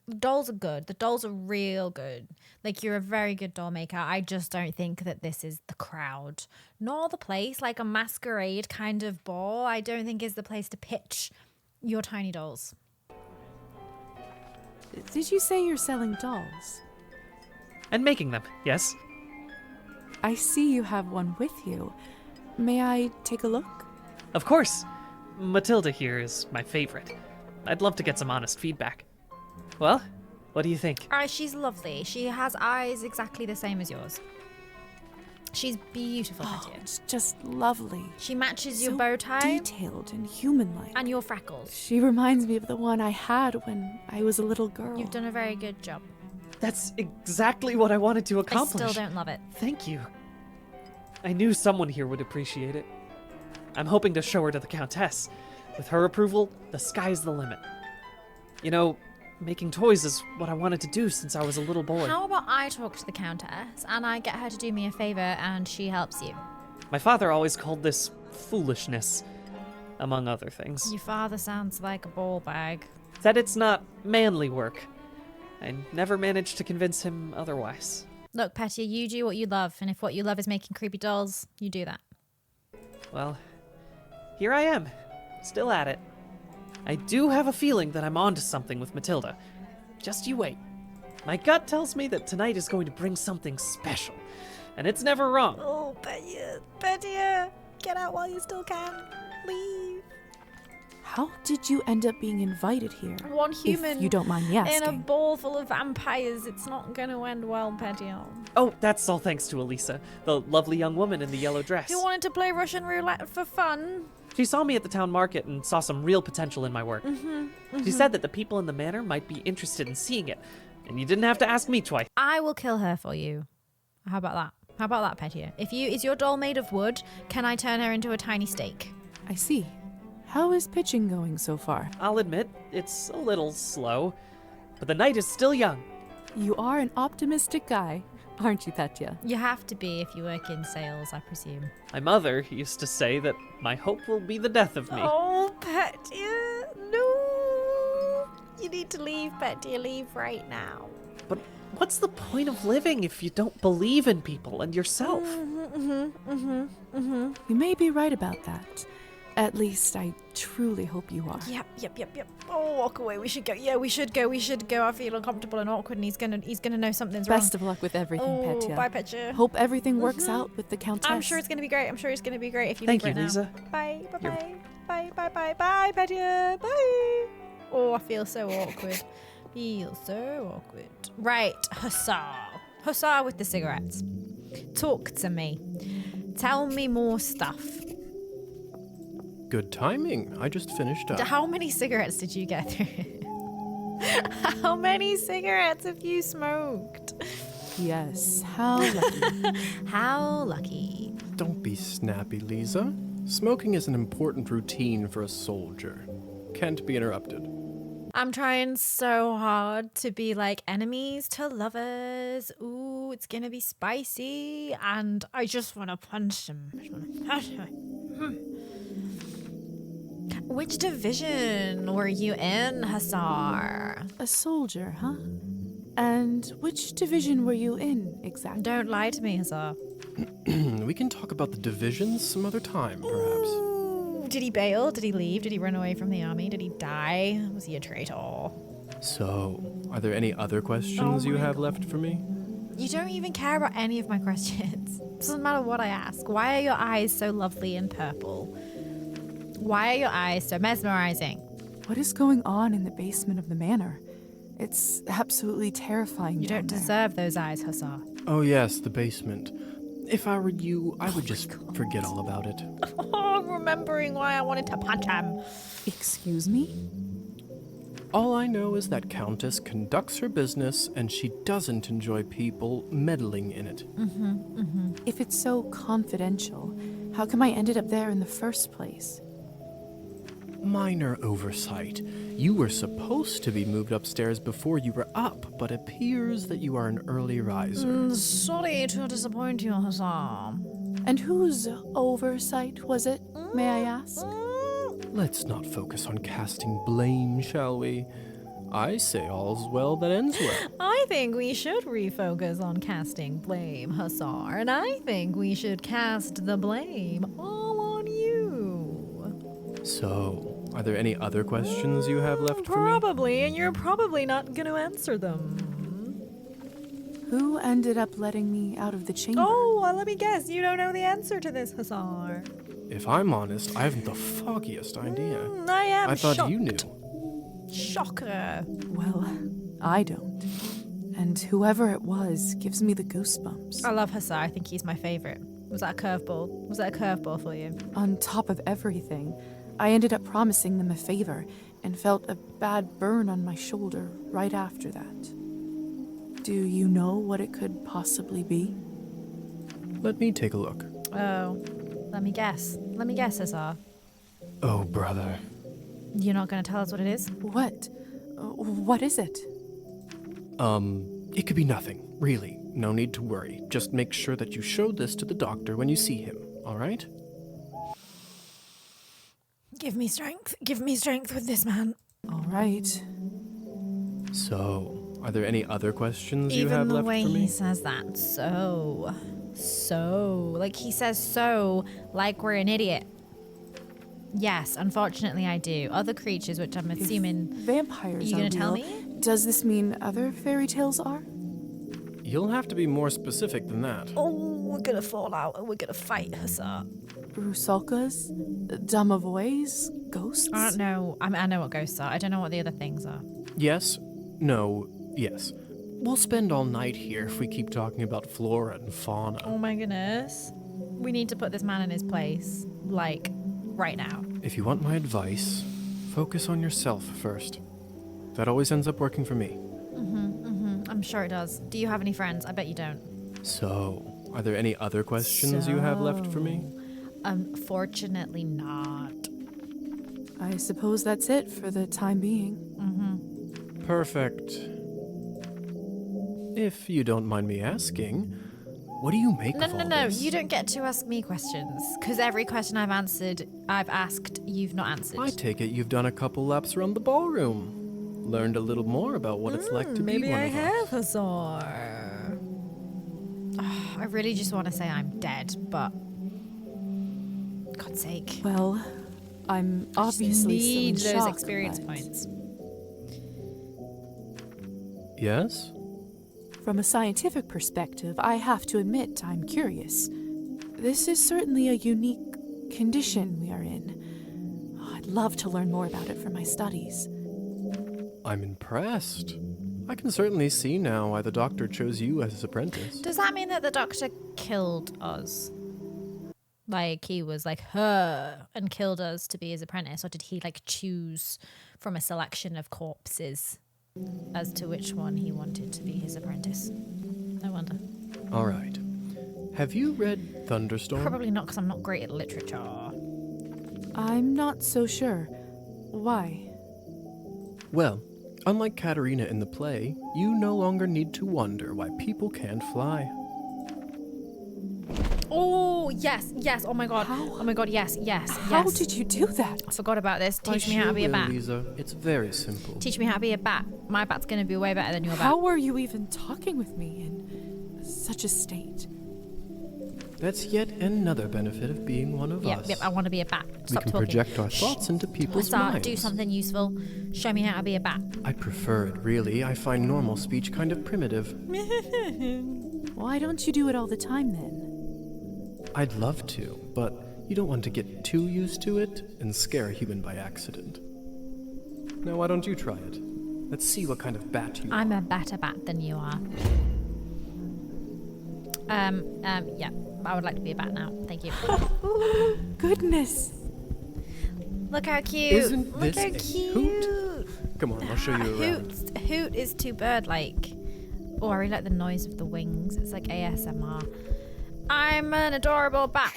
The dolls are good. The dolls are real good. Like, you're a very good doll maker. I just don't think that this is the crowd, nor the place. Like a masquerade kind of ball, I don't think is the place to pitch your tiny dolls. Did you say you're selling dolls? And making them, yes. I see you have one with you. May I take a look? Of course. Matilda here is my favorite. I'd love to get some honest feedback. Well, what do you think? She's lovely. She has eyes exactly the same as yours. She's beautiful, Petya. It's just lovely. She matches your So bow tie. detailed and human-like. And your freckles. She reminds me of the one I had when I was a little girl. You've done a very good job. That's exactly what I wanted to accomplish. I still don't love it. Thank you. I knew someone here would appreciate it. I'm hoping to show her to the Countess. With her approval, the sky's the limit. You know, making toys is what I wanted to do since I was a little boy. How about I talk to the Countess and I get her to do me a favor and she helps you? My father always called this foolishness, among other things. Your father sounds like a ball bag. Said it's not manly work. I never managed to convince him otherwise. Look, Petya, you do what you love, and if what you love is making creepy dolls, you do that. Well, here I am, still at it. I do have a feeling that I'm onto something with Matilda. Just you wait. My gut tells me that tonight is going to bring something special, and it's never wrong. Oh, Petya, get out while you still can. Leave. How did you end up being invited here? One human. If you don't mind me asking. In a ball full of vampires. It's not going to end well, Petya. Oh, that's all thanks to Elisa, the lovely young woman in the yellow dress. You wanted to play Russian roulette for fun? She saw me at the town market and saw some real potential in my work. She said that the people in the manor might be interested in seeing it, and you didn't have to ask me twice. I will kill her for you. How about that? How about that, Petya? Is your doll made of wood? Can I turn her into a tiny steak? I see. How is pitching going so far? I'll admit, it's a little slow, but the night is still young. You are an optimistic guy, aren't you, Petya? You have to be if you work in sales, I presume. My mother used to say that my hope will be the death of me. Oh, Petya, no! You need to leave, Petya. Leave right now. But what's the point of living if you don't believe in people and yourself? You may be right about that. At least I truly hope you are. Yep. Oh, walk away. We should go. Yeah, we should go. I feel uncomfortable and awkward, and he's gonna know something's wrong. Best of luck with everything, Petya. Bye, Petya. Hope everything works out with the Countess. I'm sure it's gonna be great. If you Thank leave you, right Liza. now. Bye, bye, Petya. Bye. Oh, I feel so awkward. Right, Hussar with the cigarettes. Talk to me. Tell me more stuff. Good timing. I just finished up. How many cigarettes did you get through? How many cigarettes have you smoked? Yes, how lucky. How lucky. Don't be snappy, Liza. Smoking is an important routine for a soldier. Can't be interrupted. I'm trying so hard to be like enemies to lovers. Ooh, it's gonna be spicy. And I just want to punch him. Which division were you in, Hussar? A soldier, huh? And which division were you in, exactly? Don't lie to me, Hussar. We can talk about the divisions some other time, perhaps. Ooh, did he bail? Did he leave? Did he run away from the army? Did he die? Was he a traitor? So, are there any other questions you have left for me? You don't even care about any of my questions. It doesn't matter what I ask. Why are your eyes so lovely and purple? Why are your eyes so mesmerizing? What is going on in the basement of the manor? It's absolutely terrifying. You don't deserve those eyes, Hussar. Oh yes, the basement. If I were you, I would just forget all about it. Oh, remembering why I wanted to punch him. Excuse me? All I know is that Countess conducts her business and she doesn't enjoy people meddling in it. If it's so confidential, how come I ended up there in the first place? Minor oversight. You were supposed to be moved upstairs before you were up, but appears that you are an early riser. Sorry to disappoint you, Hussar. And whose oversight was it, may I ask? Let's not focus on casting blame, shall we? I say all's well that ends well. I think we should refocus on casting blame, Hussar, and I think we should cast the blame all on you. So, are there any other questions you have left for me? Probably, and you're probably not going to answer them. Who ended up letting me out of the chamber? Oh, well, let me guess. You don't know the answer to this, Hussar. If I'm honest, I haven't the foggiest idea. I am I thought shocked. you knew. Shocker. Well, I don't. And whoever it was gives me the goosebumps. I love Hussar. I think he's my favorite. Was that a curveball? Was that a curveball for you? On top of everything, I ended up promising them a favor and felt a bad burn on my shoulder right after that. Do you know what it could possibly be? Let me take a look. Oh, let me guess. Let me guess, Hussar. Oh, brother. You're not going to tell us what it is? What? What is it? It could be nothing, really. No need to worry. Just make sure that you show this to the doctor when you see him, all right? Give me strength. Give me strength with this man. All right. So, are there any other questions you have Even the left way for me? he says that. So. Like he says so, like we're an idiot. Yes, unfortunately I do. Other creatures, which I'm assuming... Vampires Are you going to tell me? Does this mean other fairy tales are? You'll have to be more specific than that. Oh, we're going to fall out and we're going to fight, Hussar. Rusalkas? Domovoys? Ghosts? I don't know. I know what ghosts are. I don't know what the other things are. Yes, no, yes. We'll spend all night here if we keep talking about flora and fauna. Oh my goodness. We need to put this man in his place. Like, right now. If you want my advice, focus on yourself first. That always ends up working for me. I'm sure it does. Do you have any friends? I bet you don't. So, are there any other questions you have left for me? Unfortunately not. I suppose that's it for the time being. Perfect. If you don't mind me asking, what do you make of all No. this? You don't get to ask me questions. Because every question I've asked, you've not answered. I take it you've done a couple laps around the ballroom. Learned a little more about what it's like to be Maybe one I of us. have, Hussar. I really just want to say I'm dead, but... God's sake. Well, I'm obviously need still in those shock, experience but points. Yes? From a scientific perspective, I have to admit I'm curious. This is certainly a unique condition we are in. I'd love to learn more about it for my studies. I'm impressed. I can certainly see now why the doctor chose you as his apprentice. Does that mean that the doctor killed us? Like, he was like, her, and killed us to be his apprentice? Or did he, like, choose from a selection of corpses as to which one he wanted to be his apprentice? I wonder. All right. Have you read Thunderstorm? Probably not, because I'm not great at literature. I'm not so sure. Why? Well, unlike Katerina in the play, you no longer need to wonder why people can't fly. Oh, yes. Oh my god. How? Oh my god, yes. How did you do that? I forgot about this. I Teach me how to be a sure will, bat. Liza. It's very simple. Teach me how to be a bat. My bat's going to be way better than your bat. How were you even talking with me in such a state? That's yet another benefit of being one of us. Yep, I want to be a bat. Stop we can talking. project our thoughts into people's Start, minds. do something useful. Show me how to be a bat. I prefer it, really. I find normal speech kind of primitive. Why don't you do it all the time then? I'd love to, but you don't want to get too used to it and scare a human by accident. Now, why don't you try it? Let's see what kind of bat you are. I'm a better bat than you are. Yeah. I would like to be a bat now. Thank you. Goodness. Look how cute. Isn't Look this how a cute. hoot? Come on, I'll show you around. Hoot is too bird-like. Oh, I really like the noise of the wings. It's like ASMR. I'm an adorable bat.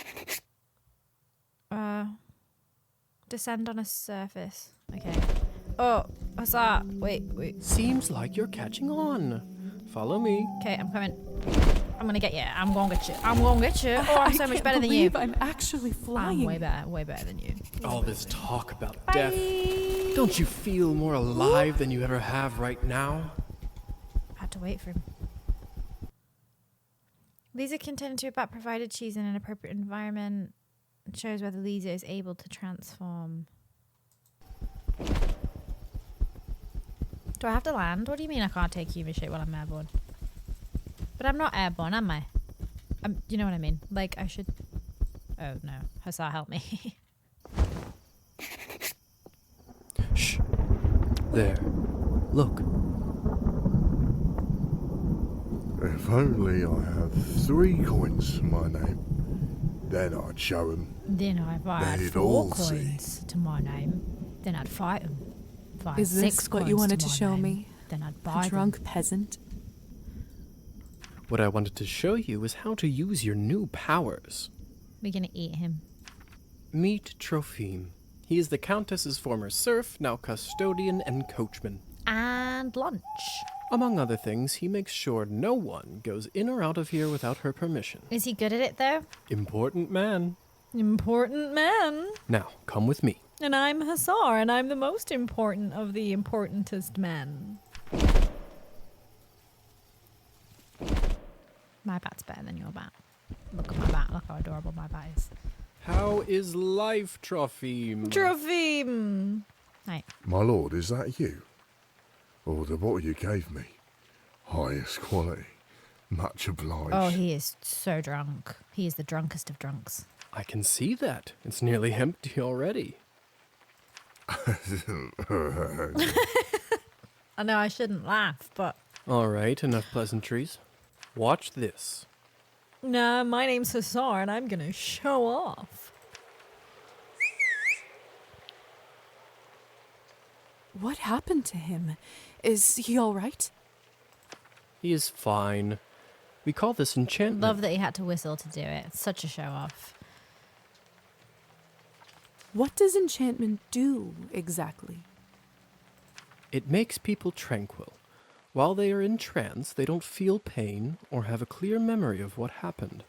Descend on a surface. Okay. Oh, what's that? Wait. Seems like you're catching on. Follow me. Okay, I'm coming. I'm gonna get you. I'm gonna get you. I'm gonna get you. Oh, I'm so much better than you. I'm actually flying. I'm way better than you. All this talk about death. Don't you feel more alive than you ever have right now? I had to wait for him. Liza can turn into a bat provided she's in an appropriate environment. It shows whether Liza is able to transform. Do I have to land? What do you mean I can't take human shape while I'm airborne? But I'm not airborne, am I? You know what I mean? Like, I should... Oh, no. Hussar, help me. Shh. There. Look. If only I had 3 coins to my name, then I'd show them. Then if I had They'd 4 all coins to my name, then I'd fight them. If I had Is 6 this what coins you wanted to to my show name, me? Then I'd A buy them. drunk peasant? What I wanted to show you is how to use your new powers. We're gonna eat him. Meet Trophime. He is the Countess's former serf, now custodian and coachman. And lunch. Among other things, he makes sure no one goes in or out of here without her permission. Is he good at it, though? Important man. Important man. Now, come with me. And I'm Hussar, and I'm the most important of the importantest men. My bat's better than your bat. Look at my bat. Look how adorable my bat is. How is life, Trophime? Trophime! Right. My lord, is that you? Oh, the bottle you gave me. Highest quality. Much obliged. Oh, he is so drunk. He is the drunkest of drunks. I can see that. It's nearly empty already. I know I shouldn't laugh, but... All right, enough pleasantries. Watch this. No, my name's Hussar, and I'm gonna show off. What happened to him? Is he all right? He is fine. We call this enchantment. Love that he had to whistle to do it. It's such a show off. What does enchantment do, exactly? It makes people tranquil. While they are in trance, they don't feel pain or have a clear memory of what happened.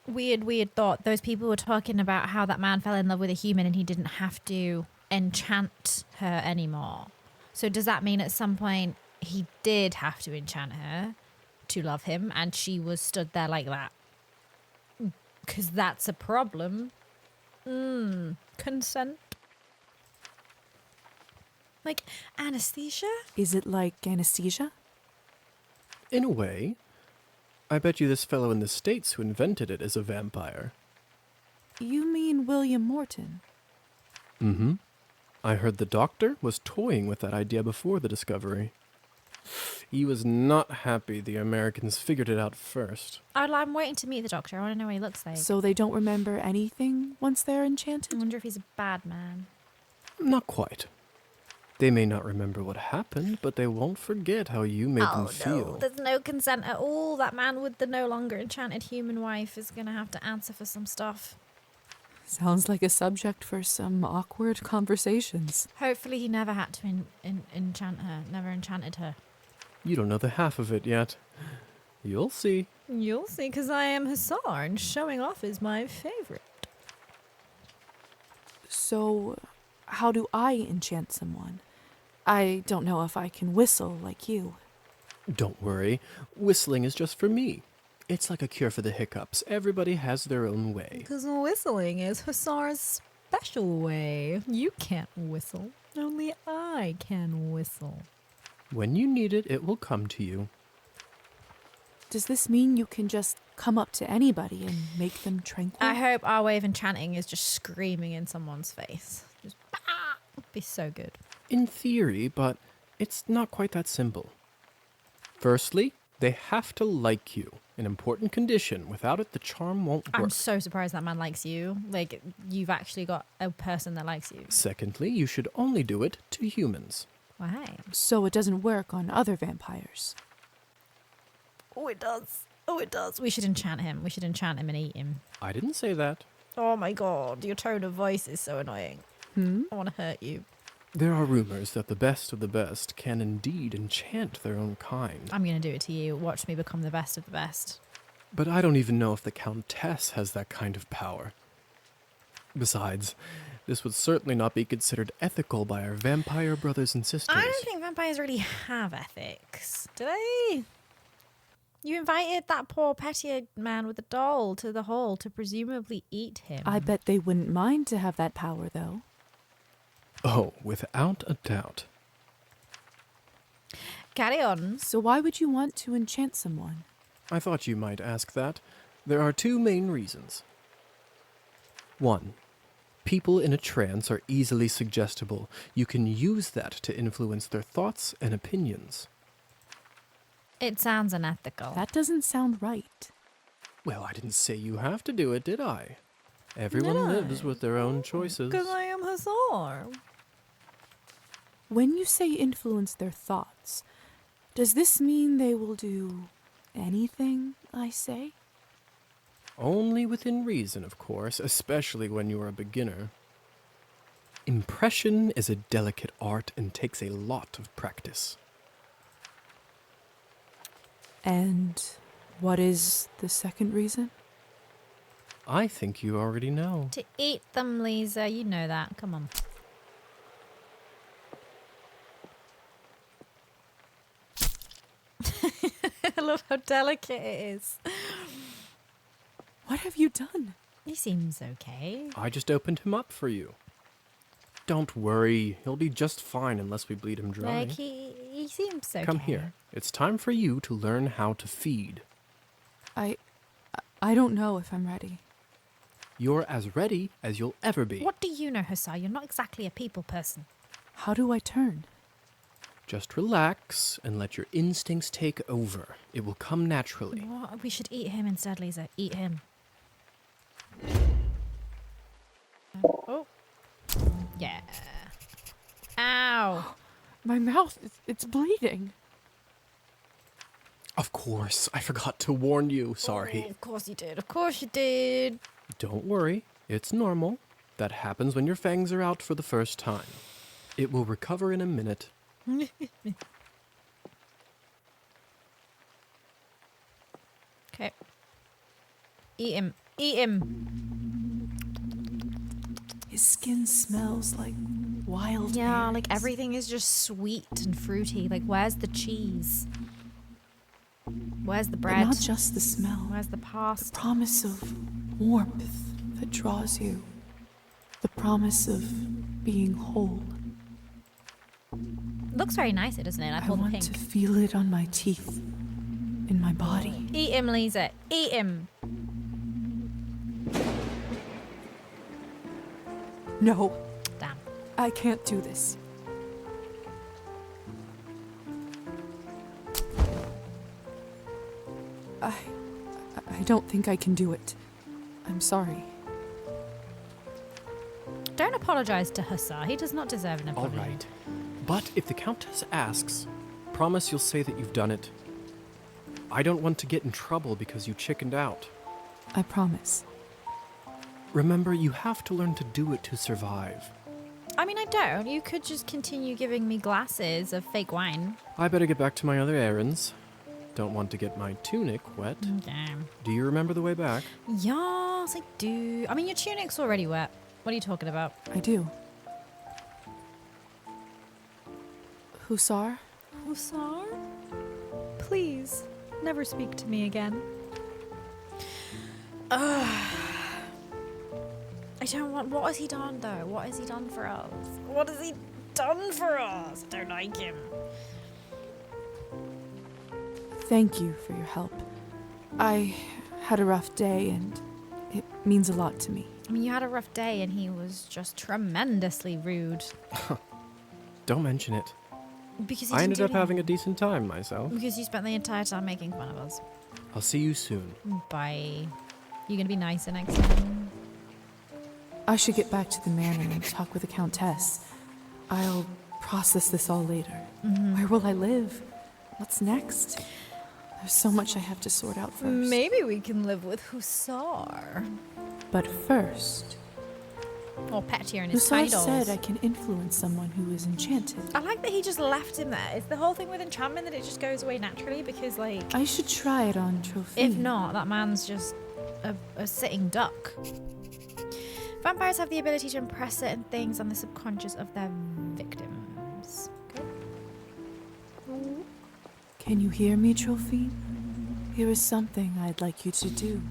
Weird thought. Those people were talking about how that man fell in love with a human and he didn't have to enchant her anymore. So does that mean at some point he did have to enchant her to love him and she was stood there like that? Because that's a problem. Consent. Like anesthesia? Is it like anesthesia? In a way. I bet you this fellow in the States who invented it is a vampire. You mean William Morton? Mm-hmm. I heard the doctor was toying with that idea before the discovery. He was not happy the Americans figured it out first. I'm waiting to meet the doctor. I want to know what he looks like. So they don't remember anything once they're enchanted? I wonder if he's a bad man. Not quite. They may not remember what happened, but they won't forget how you made them feel. No, there's no consent at all. That man with the no longer enchanted human wife is going to have to answer for some stuff. Sounds like a subject for some awkward conversations. Hopefully he never had to enchant her, never enchanted her. You don't know the half of it yet. You'll see. You'll see, because I am Hussar, and showing off is my favorite. So, how do I enchant someone? I don't know if I can whistle like you. Don't worry. Whistling is just for me. It's like a cure for the hiccups. Everybody has their own way. Because whistling is Hussar's special way. You can't whistle. Only I can whistle. When you need it, it will come to you. Does this mean you can just come up to anybody and make them tranquil? I hope our way of enchanting is just screaming in someone's face. Just, ah! It'd be so good. In theory, but it's not quite that simple. Firstly, they have to like you. An important condition. Without it, the charm won't work. I'm so surprised that man likes you. Like, you've actually got a person that likes you. Secondly, you should only do it to humans. Why? So it doesn't work on other vampires. Oh, it does. Oh, it does. We should enchant him. We should enchant him and eat him. I didn't say that. Oh my god, your tone of voice is so annoying. I want to hurt you. There are rumors that the best of the best can indeed enchant their own kind. I'm going to do it to you. Watch me become the best of the best. But I don't even know if the Countess has that kind of power. Besides, this would certainly not be considered ethical by our vampire brothers and sisters. I don't think vampires really have ethics, do they? You invited that poor Petier man with the doll to the hall to presumably eat him. I bet they wouldn't mind to have that power, though. Oh, without a doubt. Carry on. So why would you want to enchant someone? I thought you might ask that. There are two main reasons. 1. People in a trance are easily suggestible. You can use that to influence their thoughts and opinions. It sounds unethical. That doesn't sound right. Well, I didn't say you have to do it, did I? Everyone lives with their own choices. Because I am Hussar. When you say influence their thoughts, does this mean they will do anything I say? Only within reason, of course, especially when you are a beginner. Impression is a delicate art and takes a lot of practice. And what is the second reason? I think you already know. To eat them, Liza. You know that. Come on. I love how delicate it is. What have you done? He seems okay. I just opened him up for you. Don't worry, he'll be just fine unless we bleed him dry. Like, he seems okay. Come here. It's time for you to learn how to feed. I don't know if I'm ready. You're as ready as you'll ever be. What do you know, Hussar? You're not exactly a people person. How do I turn? Just relax and let your instincts take over. It will come naturally. What? We should eat him instead, Liza. Eat him. Oh. Yeah. Ow. My mouth, it's bleeding. Of course, I forgot to warn you. Sorry. Oh, of course you did. Of course you did. Don't worry. It's normal. That happens when your fangs are out for the first time. It will recover in a minute. Okay. Eat him. Eat him. His skin smells like wild Yeah, berries. like everything is just sweet and fruity. Like, where's the cheese? Where's the But bread? not just the smell. Where's the pasta? The promise of warmth that draws you. The promise of being whole. Looks very nice, doesn't it? I I pulled the want pink. to feel it on my teeth, in my body. Eat him, Liza. Eat him. No. Damn. I can't do this. I don't think I can do it. I'm sorry. Don't apologize to Hussar. He does not deserve an All apology. right. But if the Countess asks, promise you'll say that you've done it. I don't want to get in trouble because you chickened out. I promise. Remember, you have to learn to do it to survive. I mean, I don't. You could just continue giving me glasses of fake wine. I better get back to my other errands. Don't want to get my tunic wet. Damn. Do you remember the way back? Yes, I do. I mean, your tunic's already wet. What are you talking about? I do. Hussar? Hussar? Please, never speak to me again. Ugh. I don't want... What has he done, though? What has he done for us? What has he done for us? Don't like him. Thank you for your help. I had a rough day, and it means a lot to me. I mean, you had a rough day, and he was just tremendously rude. Don't mention it. Because I ended up having a decent time myself. Because you spent the entire time making fun of us. I'll see you soon. Bye. You gonna be nicer next time? I should get back to the manor and talk with the Countess. I'll process this all later. Where will I live? What's next? There's so much I have to sort out first. Maybe we can live with Hussar. But first, Or Petya and his Hussar tiny dolls. said I can influence someone who is enchanted. I like that he just left him there. Is the whole thing with enchantment that it just goes away naturally? Because, like... I should try it on Trophy. If not, that man's just a sitting duck. Vampires have the ability to impress certain things on the subconscious of their victims. Okay. Can you hear me, Trophy? Here is something I'd like you to do.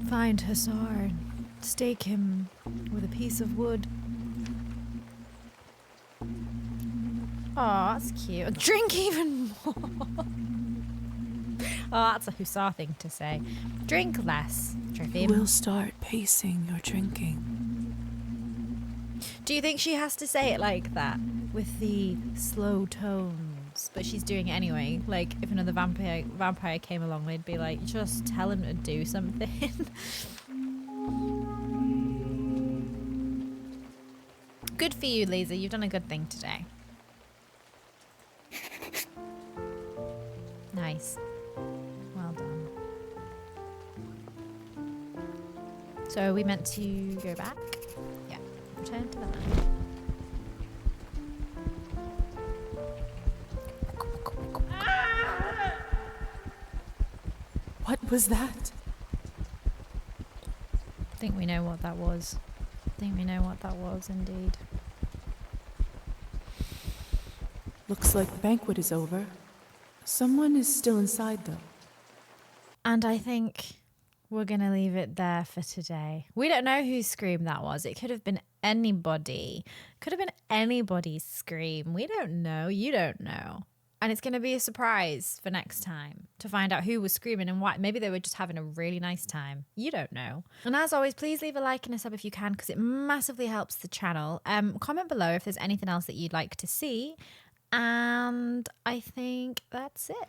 Find Hussar and stake him with a piece of wood. Oh, that's cute. Drink even more. Oh, that's a Hussar thing to say. Drink less, Trophy. We'll start pacing your drinking. Do you think she has to say it like that? With the slow tones? But she's doing it anyway. Like, if another vampire came along, they'd be like, just tell him to do something. Good for you, Liza. You've done a good thing today. Nice. Well done. So are we meant to go back? Yeah. Return to the map. What was that? I think we know what that was. I think we know what that was, indeed. Looks like the banquet is over. Someone is still inside, though. And I think we're going to leave it there for today. We don't know whose scream that was. It could have been anybody. Could have been anybody's scream. We don't know. You don't know. And it's going to be a surprise for next time to find out who was screaming and why. Maybe they were just having a really nice time. You don't know. And as always, please leave a like and a sub if you can, because it massively helps the channel. Comment below if there's anything else that you'd like to see. And I think that's it.